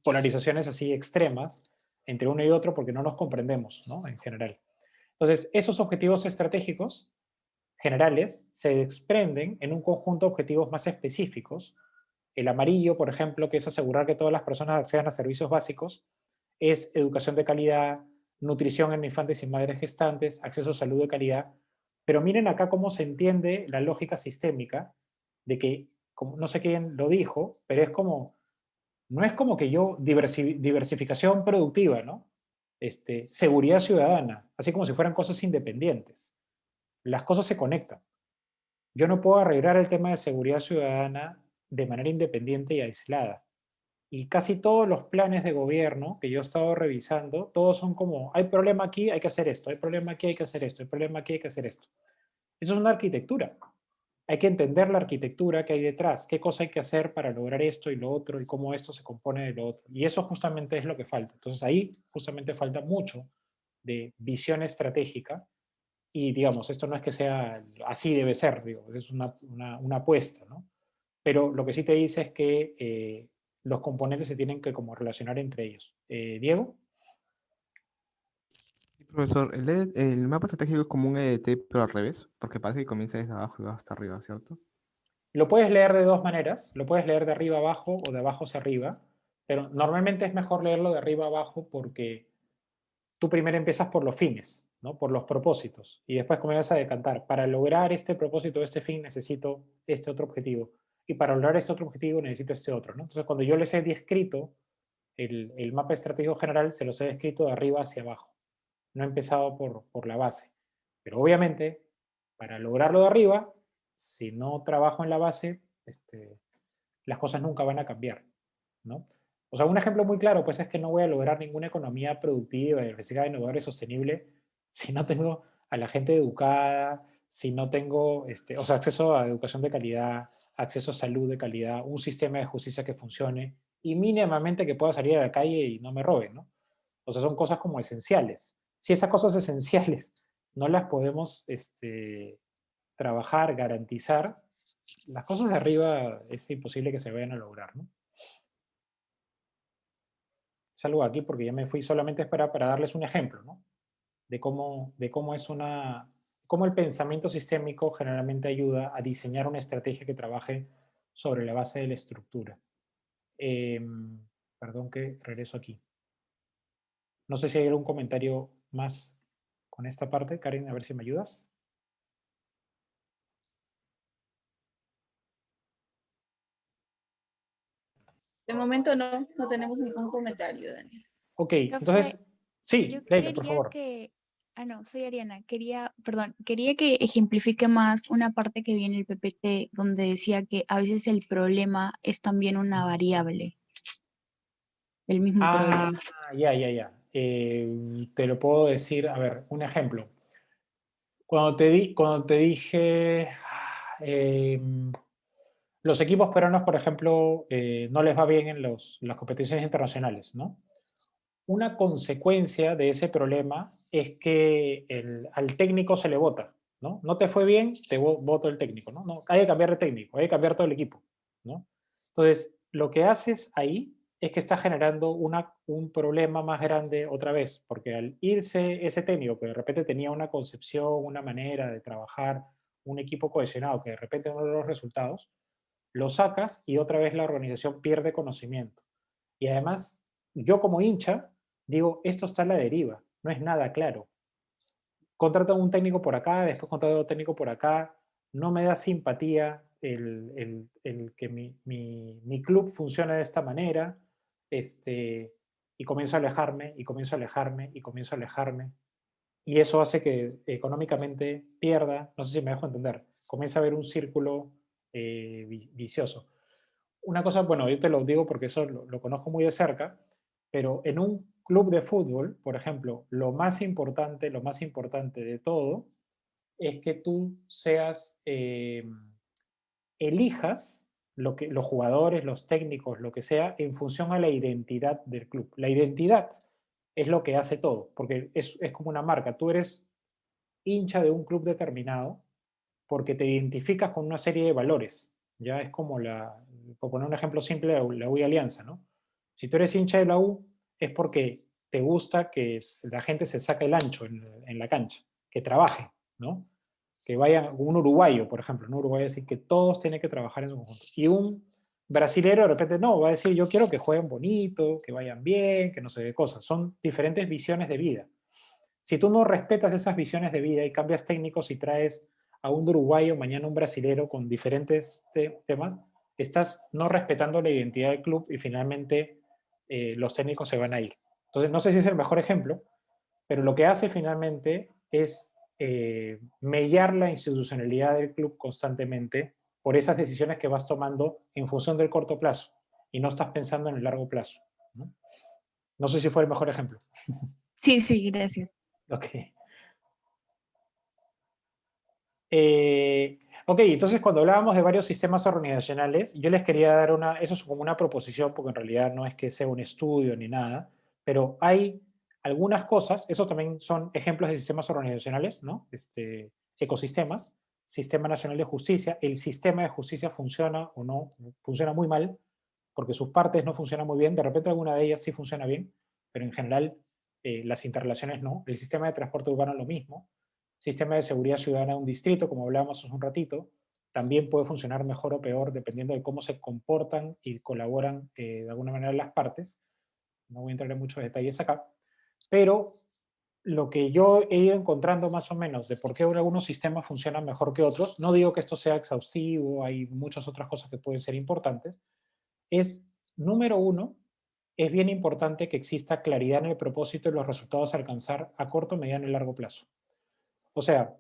polarizaciones así extremas entre uno y otro porque no nos comprendemos, ¿no? En general. Entonces, esos objetivos estratégicos generales se desprenden en un conjunto de objetivos más específicos. El amarillo, por ejemplo, que es asegurar que todas las personas accedan a servicios básicos, es educación de calidad, nutrición en infantes y madres gestantes, acceso a salud de calidad, Pero miren acá cómo se entiende la lógica sistémica de que, como, no sé quién lo dijo, pero es como, no es como que yo, diversificación productiva, ¿no? Seguridad ciudadana, así como si fueran cosas independientes. Las cosas se conectan. Yo no puedo arreglar el tema de seguridad ciudadana de manera independiente y aislada. Y casi todos los planes de gobierno que yo he estado revisando, todos son como, hay problema aquí, hay que hacer esto, hay problema aquí, hay que hacer esto, hay problema aquí, hay que hacer esto. Eso es una arquitectura. Hay que entender la arquitectura que hay detrás, qué cosa hay que hacer para lograr esto y lo otro, y cómo esto se compone de lo otro. Y eso justamente es lo que falta. Entonces ahí justamente falta mucho de visión estratégica. Y digamos, esto no es que sea así debe ser, digo, es una apuesta, ¿no? Pero lo que sí te dice es que los componentes se tienen que como relacionar entre ellos. Diego. Sí, profesor, el mapa estratégico es como un EDT, pero al revés, porque parece que comienza desde abajo y va hasta arriba, ¿cierto? Lo puedes leer de dos maneras, lo puedes leer de arriba abajo o de abajo hacia arriba, pero normalmente es mejor leerlo de arriba abajo porque tú primero empiezas por los fines, ¿no? Por los propósitos, y después comienzas a decantar. Para lograr este propósito, este fin, necesito este otro objetivo, y para lograr este otro objetivo necesito este otro, ¿no? Entonces, cuando yo les he descrito el mapa estratégico general, se los he descrito de arriba hacia abajo. No he empezado por la base. Pero obviamente, para lograrlo de arriba, si no trabajo en la base, las cosas nunca van a cambiar, ¿no? O sea, un ejemplo muy claro, pues es que no voy a lograr ninguna economía productiva, diversificada, innovadora y sostenible si no tengo a la gente educada, si no tengo, o sea, acceso a educación de calidad, acceso a salud de calidad, un sistema de justicia que funcione y mínimamente que pueda salir a la calle y no me roben, ¿no? O sea, son cosas como esenciales. Si esas cosas esenciales no las podemos trabajar, garantizar, las cosas de arriba es imposible que se vayan a lograr, ¿no? Salgo aquí porque ya me fui solamente para darles un ejemplo, ¿no? De cómo es cómo el pensamiento sistémico generalmente ayuda a diseñar una estrategia que trabaje sobre la base de la estructura. Perdón que regreso aquí. No sé si hay algún comentario más con esta parte. Karen, a ver si me ayudas. De momento no tenemos ningún comentario, Daniel. Ok, Profe, entonces, sí, yo Leila, por quería favor. que, no, soy Ariana, quería que ejemplifique más una parte que vi en el PPT donde decía que a veces el problema es también una variable, el mismo problema. Ya. Te lo puedo decir, a ver, un ejemplo. Cuando te dije, los equipos peruanos, por ejemplo, no les va bien en las competiciones internacionales, ¿no? Una consecuencia de ese problema es que al técnico se le vota, ¿no? No te fue bien, te voto el técnico, ¿no? No, hay que cambiar de técnico, hay que cambiar todo el equipo, ¿no? Entonces, lo que haces ahí es que estás generando un problema más grande otra vez, porque al irse ese técnico que de repente tenía una concepción, una manera de trabajar, un equipo cohesionado que de repente no da los resultados, lo sacas y otra vez la organización pierde conocimiento. Y además, yo como hincha, digo, esto está a la deriva, no es nada claro. Contratan un técnico por acá, después contratan otro técnico por acá, no me da simpatía el que mi club funcione de esta manera, y comienzo a alejarme, y comienzo a alejarme, y comienzo a alejarme, y eso hace que económicamente pierda, no sé si me dejo entender, comienza a haber un círculo vicioso. Una cosa, bueno, yo te lo digo porque eso lo conozco muy de cerca, pero en un club de fútbol, por ejemplo, lo más importante de todo es que tú elijas los jugadores, los técnicos, lo que sea, en función a la identidad del club. La identidad es lo que hace todo, porque es como una marca. Tú eres hincha de un club determinado porque te identificas con una serie de valores. Ya es como por poner un ejemplo simple, la U y Alianza, ¿no? Si tú eres hincha de la U, es porque te gusta que la gente se saque el ancho en la cancha, que trabaje, ¿no? Que vaya un uruguayo, por ejemplo, un uruguayo decir que todos tienen que trabajar en su conjunto. Y un brasilero de repente no, va a decir yo quiero que jueguen bonito, que vayan bien, que no sé qué cosas. Son diferentes visiones de vida. Si tú no respetas esas visiones de vida y cambias técnicos y traes a un uruguayo, mañana un brasilero con diferentes temas, estás no respetando la identidad del club y finalmente los técnicos se van a ir. Entonces, no sé si es el mejor ejemplo, pero lo que hace finalmente es mellar la institucionalidad del club constantemente por esas decisiones que vas tomando en función del corto plazo y no estás pensando en el largo plazo. No sé si fue el mejor ejemplo. Sí, sí, gracias. Ok. Ok, entonces cuando hablábamos de varios sistemas organizacionales, yo les quería dar eso es como una proposición, porque en realidad no es que sea un estudio ni nada, pero hay algunas cosas, esos también son ejemplos de sistemas organizacionales, ¿no? Ecosistemas, Sistema Nacional de Justicia, el sistema de justicia funciona o no, funciona muy mal, porque sus partes no funcionan muy bien, de repente alguna de ellas sí funciona bien, pero en general las interrelaciones no. El sistema de transporte urbano lo mismo. Sistema de seguridad ciudadana de un distrito, como hablábamos hace un ratito, también puede funcionar mejor o peor dependiendo de cómo se comportan y colaboran de alguna manera las partes. No voy a entrar en muchos detalles acá, pero lo que yo he ido encontrando más o menos de por qué algunos sistemas funcionan mejor que otros, no digo que esto sea exhaustivo, hay muchas otras cosas que pueden ser importantes, es, número uno, es bien importante que exista claridad en el propósito y los resultados a alcanzar a corto, mediano y largo plazo. O sea,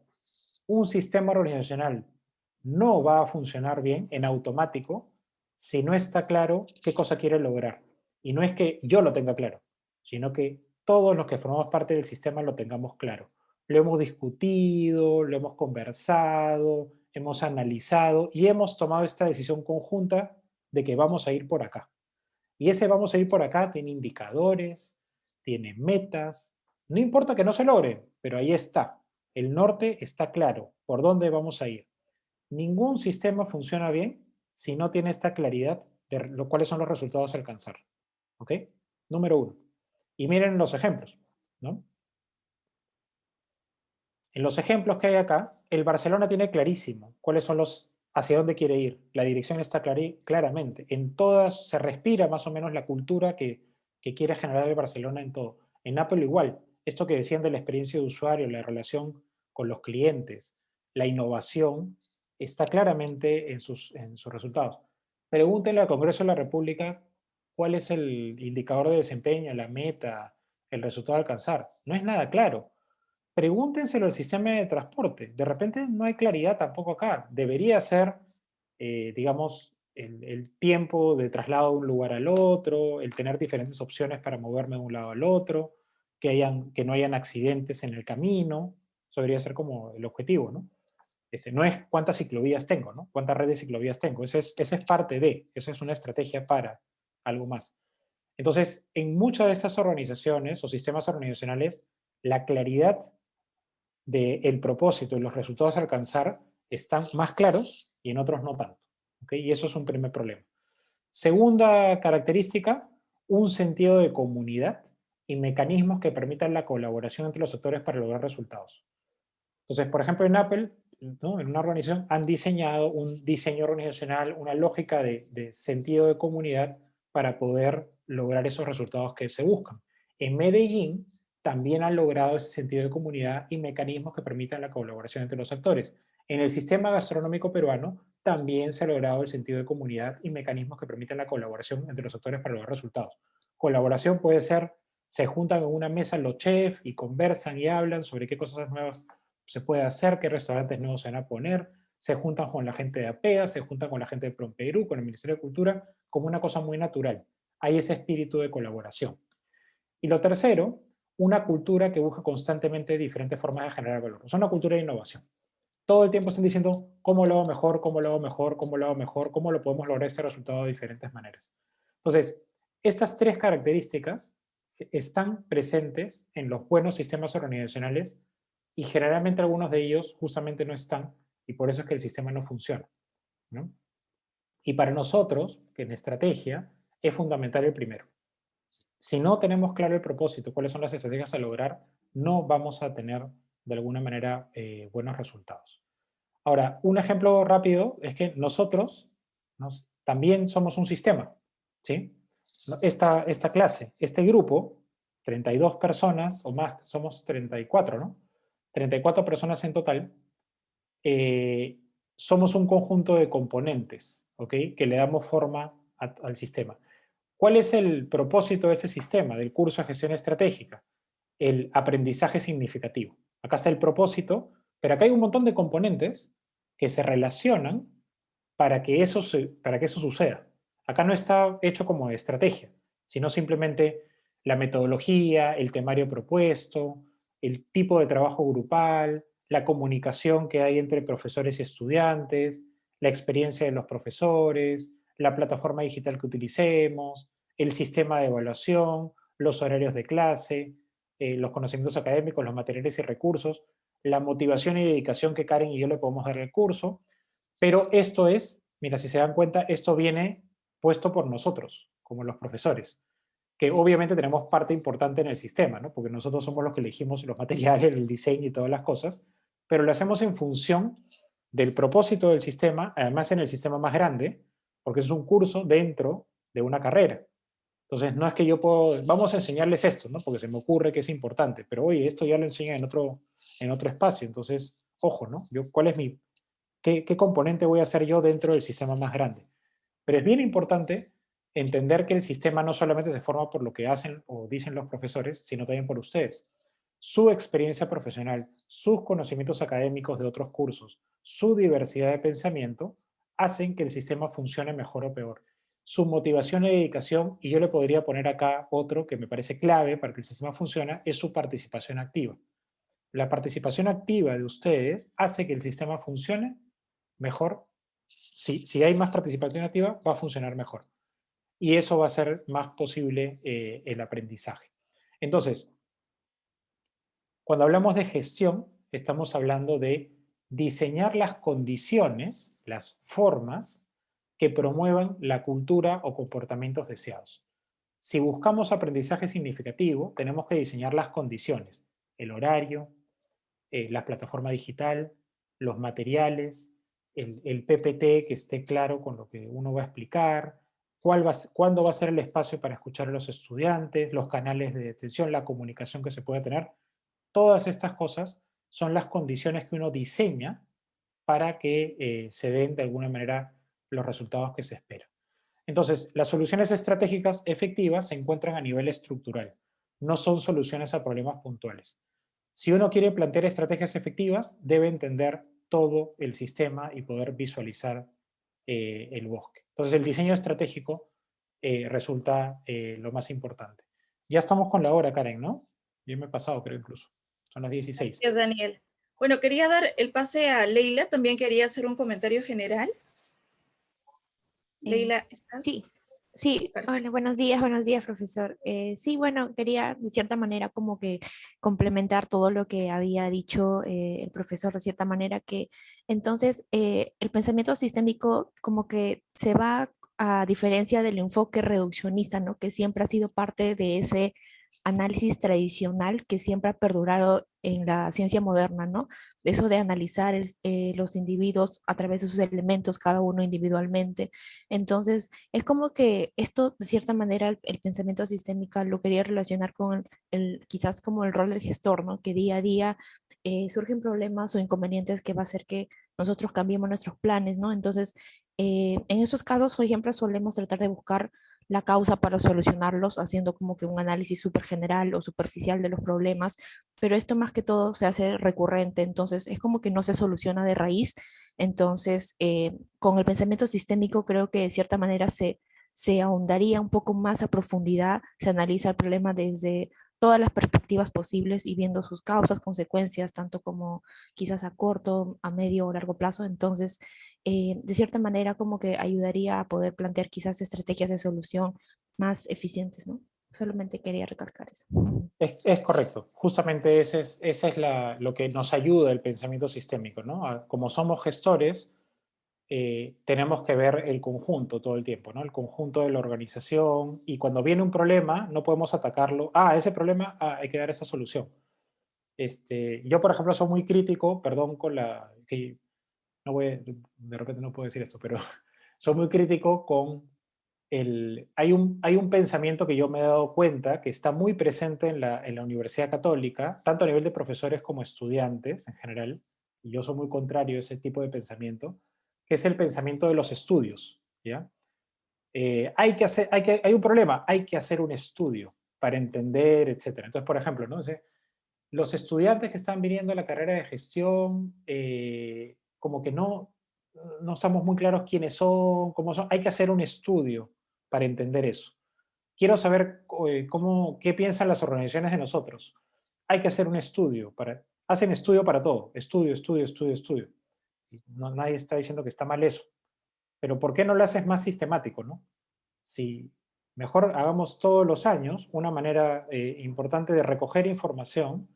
un sistema organizacional no va a funcionar bien en automático si no está claro qué cosa quiere lograr. Y no es que yo lo tenga claro, sino que todos los que formamos parte del sistema lo tengamos claro. Lo hemos discutido, lo hemos conversado, hemos analizado y hemos tomado esta decisión conjunta de que vamos a ir por acá. Y ese vamos a ir por acá tiene indicadores, tiene metas, no importa que no se logren, pero ahí está. El norte está claro, por dónde vamos a ir. Ningún sistema funciona bien si no tiene esta claridad de cuáles son los resultados a alcanzar. ¿Ok? Número uno. Y miren los ejemplos, ¿no? En los ejemplos que hay acá, el Barcelona tiene clarísimo cuáles son hacia dónde quiere ir. La dirección está claramente. En todas se respira más o menos la cultura que quiere generar el Barcelona en todo. En Apple igual. Esto que decían de la experiencia de usuario, la relación con los clientes, la innovación, está claramente en sus resultados. Pregúntenle al Congreso de la República cuál es el indicador de desempeño, la meta, el resultado a alcanzar. No es nada claro. Pregúntenselo al sistema de transporte. De repente no hay claridad tampoco acá. Debería ser, digamos, el tiempo de traslado de un lugar al otro, el tener diferentes opciones para moverme de un lado al otro, que no hayan accidentes en el camino. Eso debería ser como el objetivo, ¿no? No es cuántas ciclovías tengo, ¿no? Cuántas redes de ciclovías tengo. Esa es parte de, esa es una estrategia para algo más. Entonces, en muchas de estas organizaciones o sistemas organizacionales, la claridad del propósito y los resultados a alcanzar están más claros y en otros no tanto. ¿Okay? Y eso es un primer problema. Segunda característica, un sentido de comunidad y mecanismos que permitan la colaboración entre los actores para lograr resultados. Entonces, por ejemplo, en Apple, ¿no? En una organización han diseñado un diseño organizacional, una lógica de sentido de comunidad para poder lograr esos resultados que se buscan. En Medellín también han logrado ese sentido de comunidad y mecanismos que permitan la colaboración entre los actores. En el sistema gastronómico peruano también se ha logrado el sentido de comunidad y mecanismos que permitan la colaboración entre los actores para lograr resultados. Colaboración puede ser, se juntan en una mesa los chefs y conversan y hablan sobre qué cosas nuevas se puede hacer, qué restaurantes nuevos se van a poner, se juntan con la gente de APEA, se juntan con la gente de Promperú, con el Ministerio de Cultura, como una cosa muy natural. Hay ese espíritu de colaboración. Y lo tercero, una cultura que busca constantemente diferentes formas de generar valor. Es una cultura de innovación. Todo el tiempo están diciendo cómo lo hago mejor, cómo lo hago mejor, cómo lo hago mejor, cómo lo podemos lograr este resultado de diferentes maneras. Entonces, estas tres características están presentes en los buenos sistemas organizacionales y generalmente algunos de ellos justamente no están y por eso es que el sistema no funciona, ¿no? Y para nosotros, que en estrategia, es fundamental el primero. Si no tenemos claro el propósito, cuáles son las estrategias a lograr, no vamos a tener de alguna manera buenos resultados. Ahora, un ejemplo rápido es que nosotros también somos un sistema, ¿sí? Esta clase, este grupo, 32 personas o más, somos 34, ¿no? 34 personas en total, somos un conjunto de componentes, ¿ok? Que le damos forma al sistema. ¿Cuál es el propósito de ese sistema, del curso de gestión estratégica? El aprendizaje significativo. Acá está el propósito, pero acá hay un montón de componentes que se relacionan para que eso suceda. Acá no está hecho como estrategia, sino simplemente la metodología, el temario propuesto, el tipo de trabajo grupal, la comunicación que hay entre profesores y estudiantes, la experiencia de los profesores, la plataforma digital que utilicemos, el sistema de evaluación, los horarios de clase, los conocimientos académicos, los materiales y recursos, la motivación y dedicación que Karen y yo le podemos dar al curso, pero esto es, mira, si se dan cuenta, esto viene puesto por nosotros, como los profesores, que obviamente tenemos parte importante en el sistema, ¿no? Porque nosotros somos los que elegimos los materiales, el diseño y todas las cosas, pero lo hacemos en función del propósito del sistema, además en el sistema más grande, porque es un curso dentro de una carrera. Entonces, no es que yo puedo, vamos a enseñarles esto, ¿no? Porque se me ocurre que es importante, pero oye, esto ya lo enseñan en otro espacio, entonces, ojo, ¿no? ¿Cuál es qué componente voy a hacer yo dentro del sistema más grande? Pero es bien importante entender que el sistema no solamente se forma por lo que hacen o dicen los profesores, sino también por ustedes. Su experiencia profesional, sus conocimientos académicos de otros cursos, su diversidad de pensamiento, hacen que el sistema funcione mejor o peor. Su motivación y dedicación, y yo le podría poner acá otro que me parece clave para que el sistema funcione, es su participación activa. La participación activa de ustedes hace que el sistema funcione mejor. Si hay más participación activa, va a funcionar mejor. Y eso va a hacer más posible el aprendizaje. Entonces, cuando hablamos de gestión, estamos hablando de diseñar las condiciones, las formas que promuevan la cultura o comportamientos deseados. Si buscamos aprendizaje significativo, tenemos que diseñar las condiciones, el horario, la plataforma digital, los materiales, el PPT que esté claro con lo que uno va a explicar, cuándo va a ser el espacio para escuchar a los estudiantes, los canales de atención, la comunicación que se puede tener. Todas estas cosas son las condiciones que uno diseña para que se den de alguna manera los resultados que se esperan. Entonces, las soluciones estratégicas efectivas se encuentran a nivel estructural, no son soluciones a problemas puntuales. Si uno quiere plantear estrategias efectivas, debe entender todo el sistema y poder visualizar el bosque. Entonces, el diseño estratégico resulta lo más importante. Ya estamos con la hora, Karen, ¿no? Yo me he pasado, creo, incluso. Son las 16. Gracias, Daniel. Bueno, quería dar el pase a Leila. También quería hacer un comentario general. Leila, ¿estás? Sí, hola, buenos días, profesor. Sí, bueno, quería de cierta manera como que complementar todo lo que había dicho el profesor, de cierta manera que entonces el pensamiento sistémico como que se va a diferencia del enfoque reduccionista, ¿no? Que siempre ha sido parte de ese análisis tradicional que siempre ha perdurado en la ciencia moderna, ¿no? Eso de analizar los individuos a través de sus elementos, cada uno individualmente. Entonces, es como que esto, de cierta manera, el pensamiento sistémico lo quería relacionar con quizás como el rol del gestor, ¿no? Que día a día surgen problemas o inconvenientes que va a hacer que nosotros cambiemos nuestros planes, ¿no? Entonces, en esos casos, por ejemplo, solemos tratar de buscar la causa para solucionarlos, haciendo como que un análisis súper general o superficial de los problemas, pero esto más que todo se hace recurrente, entonces es como que no se soluciona de raíz. Entonces, con el pensamiento sistémico creo que de cierta manera se ahondaría un poco más a profundidad, se analiza el problema desde todas las perspectivas posibles y viendo sus causas, consecuencias, tanto como quizás a corto, a medio o largo plazo. Entonces, de cierta manera como que ayudaría a poder plantear quizás estrategias de solución más eficientes, ¿no? Solamente quería recalcar eso. Es correcto. Justamente ese es lo que nos ayuda el pensamiento sistémico, ¿no? Como somos gestores, tenemos que ver el conjunto todo el tiempo, ¿no? El conjunto de la organización, y cuando viene un problema no podemos atacarlo. Ese problema, hay que dar esa solución. Yo, por ejemplo, soy muy crítico, perdón de repente no puedo decir esto, pero soy muy crítico con hay un pensamiento que yo me he dado cuenta que está muy presente en la Universidad Católica, tanto a nivel de profesores como estudiantes en general, y yo soy muy contrario a ese tipo de pensamiento, que es el pensamiento de los estudios, ¿ya? Hay un problema, hay que hacer un estudio para entender, etc. Entonces, por ejemplo, ¿no? Los estudiantes que están viniendo a la carrera de gestión, como que no estamos muy claros quiénes son, cómo son. Hay que hacer un estudio para entender eso. Quiero saber qué piensan las organizaciones de nosotros. Hay que hacer un estudio. Hacen estudio para todo. Estudio, estudio, estudio, estudio. Nadie está diciendo que está mal eso. Pero ¿por qué no lo haces más sistemático, no? Si mejor hagamos todos los años una manera importante de recoger información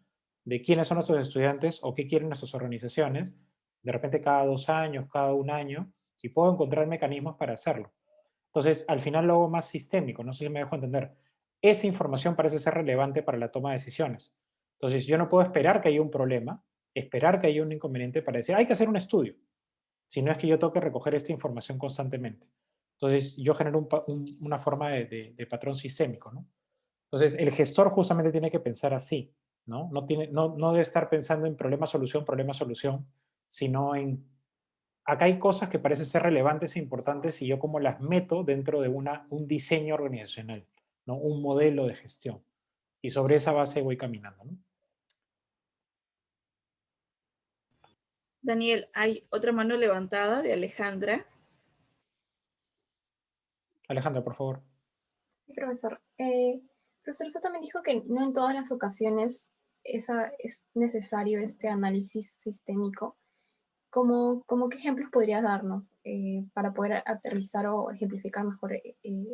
de quiénes son nuestros estudiantes o qué quieren nuestras organizaciones, de repente cada 2 años, cada 1 año, y puedo encontrar mecanismos para hacerlo. Entonces, al final lo hago más sistémico, no sé si me dejo entender. Esa información parece ser relevante para la toma de decisiones. Entonces, yo no puedo esperar que haya un problema, esperar que haya un inconveniente para decir, hay que hacer un estudio, si no es que yo tengo que recoger esta información constantemente. Entonces, yo genero una forma de patrón sistémico, ¿no? Entonces, el gestor justamente tiene que pensar así, ¿no? No debe estar pensando en problema, solución, sino en, acá hay cosas que parecen ser relevantes e importantes y yo cómo las meto dentro de un diseño organizacional, ¿no? Un modelo de gestión. Y sobre esa base voy caminando, ¿no? Daniel, hay otra mano levantada de Alejandra. Alejandra, por favor. Sí, profesor. Profesor, usted también dijo que no en todas las ocasiones es necesario este análisis sistémico. ¿Cómo qué ejemplos podrías darnos para poder aterrizar o ejemplificar mejor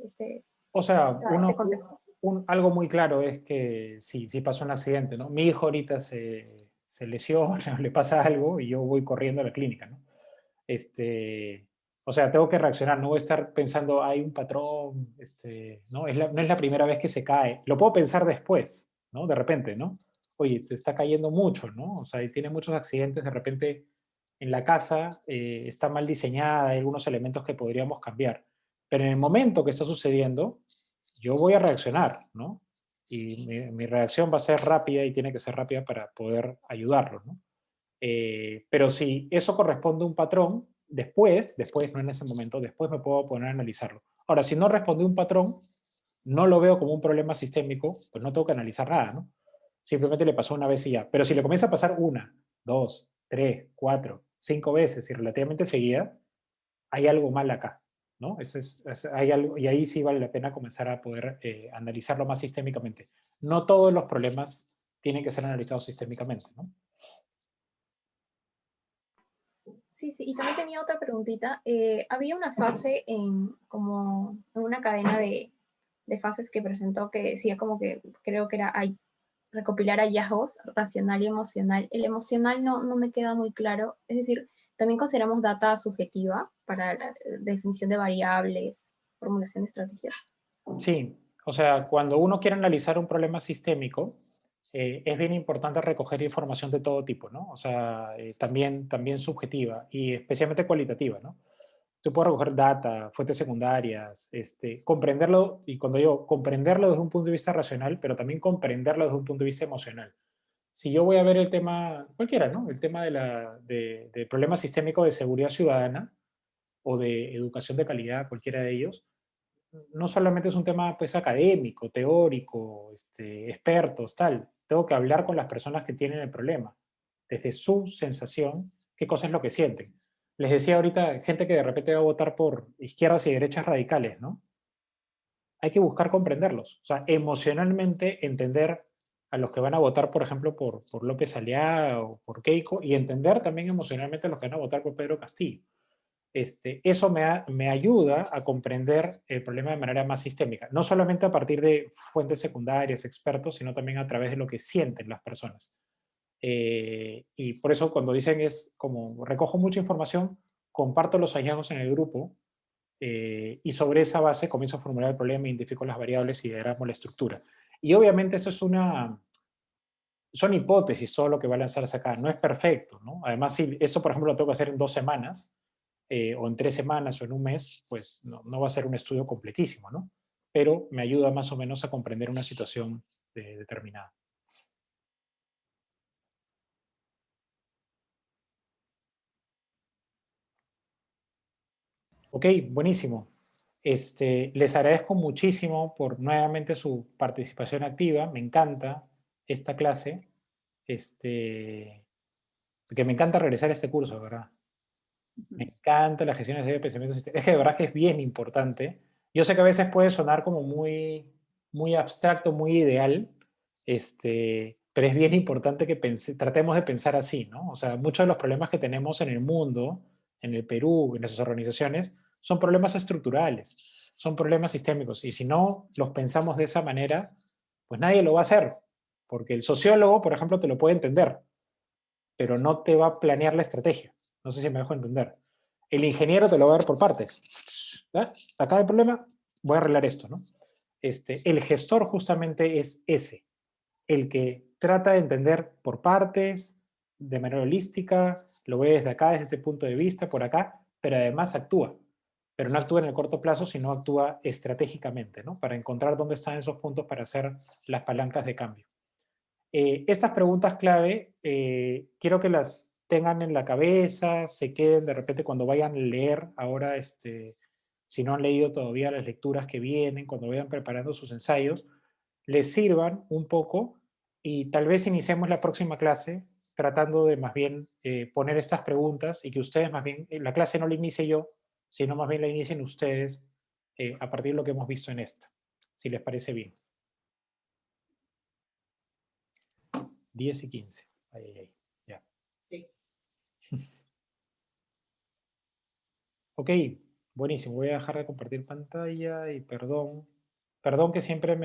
este contexto? Algo muy claro es que sí pasó un accidente, ¿no? Mi hijo ahorita se lesiona, le pasa algo y yo voy corriendo a la clínica, ¿no? O sea, tengo que reaccionar, no voy a estar pensando, hay un patrón, ¿no? No es la primera vez que se cae. Lo puedo pensar después, ¿no? De repente, ¿no? Oye, se está cayendo mucho, ¿no? O sea, y tiene muchos accidentes, de repente en la casa está mal diseñada, hay algunos elementos que podríamos cambiar. Pero en el momento que está sucediendo, yo voy a reaccionar, ¿no? Y mi reacción va a ser rápida y tiene que ser rápida para poder ayudarlo, ¿no? Pero si eso corresponde a un patrón, después, no en ese momento, después me puedo poner a analizarlo. Ahora, si no responde a un patrón, no lo veo como un problema sistémico, pues no tengo que analizar nada, ¿no? Simplemente le pasó una vez y ya. Pero si le comienza a pasar 1, 2, 3, 4, 5 veces y relativamente seguida, hay algo mal acá, ¿no? Hay algo, y ahí sí vale la pena comenzar a poder analizarlo más sistémicamente. No todos los problemas tienen que ser analizados sistémicamente, ¿no? Sí, y también tenía otra preguntita. Había una fase como en una cadena de fases que presentó que decía como que creo que era recopilar hallazgos racional y emocional. El emocional no me queda muy claro. Es decir, también consideramos data subjetiva para la definición de variables, formulación de estrategias. Sí, o sea, cuando uno quiere analizar un problema sistémico, es bien importante recoger información de todo tipo, ¿no? O sea, también subjetiva y especialmente cualitativa, ¿no? Tú puedes recoger data, fuentes secundarias, comprenderlo, y cuando digo comprenderlo desde un punto de vista racional, pero también comprenderlo desde un punto de vista emocional. Si yo voy a ver el tema, cualquiera, ¿no? El tema de problema sistémico de seguridad ciudadana o de educación de calidad, cualquiera de ellos, no solamente es un tema pues académico, teórico, expertos, tal. Tengo que hablar con las personas que tienen el problema, desde su sensación, qué cosa es lo que sienten. Les decía ahorita, gente que de repente va a votar por izquierdas y derechas radicales, ¿no? Hay que buscar comprenderlos, o sea, emocionalmente entender a los que van a votar, por ejemplo, por López Aliaga o por Keiko, y entender también emocionalmente a los que van a votar por Pedro Castillo. Eso me ayuda a comprender el problema de manera más sistémica, no solamente a partir de fuentes secundarias, expertos, sino también a través de lo que sienten las personas. Y por eso cuando dicen es como recojo mucha información, comparto los hallazgos en el grupo y sobre esa base comienzo a formular el problema, identifico las variables y diagramo la estructura. Y obviamente eso es son hipótesis todo lo que va a lanzarse acá, no es perfecto, ¿no? Además, si esto por ejemplo lo tengo que hacer en 2 semanas, o en 3 semanas o en un mes, pues no va a ser un estudio completísimo, ¿no? Pero me ayuda más o menos a comprender una situación determinada. Ok, buenísimo. Les agradezco muchísimo por nuevamente su participación activa. Me encanta esta clase. Porque me encanta regresar a este curso, ¿verdad? Me encanta la gestión de pensamientos. Es que de verdad que es bien importante. Yo sé que a veces puede sonar como muy abstracto, muy ideal, pero es bien importante que tratemos de pensar así, ¿no? O sea, muchos de los problemas que tenemos en el mundo, en el Perú, en nuestras organizaciones, son problemas estructurales, son problemas sistémicos. Y si no los pensamos de esa manera, pues nadie lo va a hacer. Porque el sociólogo, por ejemplo, te lo puede entender, pero no te va a planear la estrategia. No sé si me dejo entender. El ingeniero te lo va a ver por partes. ¿Ya? Acá hay problema, voy a arreglar esto, ¿no? El gestor justamente es ese, el que trata de entender por partes, de manera holística, lo ve desde acá, desde este punto de vista, por acá, pero además actúa. Pero no actúa en el corto plazo, sino actúa estratégicamente, ¿no? Para encontrar dónde están esos puntos para hacer las palancas de cambio. Estas preguntas clave, quiero que las tengan en la cabeza, se queden de repente cuando vayan a leer ahora, si no han leído todavía las lecturas que vienen, cuando vayan preparando sus ensayos, les sirvan un poco y tal vez iniciemos la próxima clase tratando de más bien poner estas preguntas y que ustedes más bien, la clase no la inicie yo, sino más bien la inicien ustedes a partir de lo que hemos visto en esta, si les parece bien. 10 y 15. Ya. Sí. Ok, buenísimo. Voy a dejar de compartir pantalla y perdón que siempre me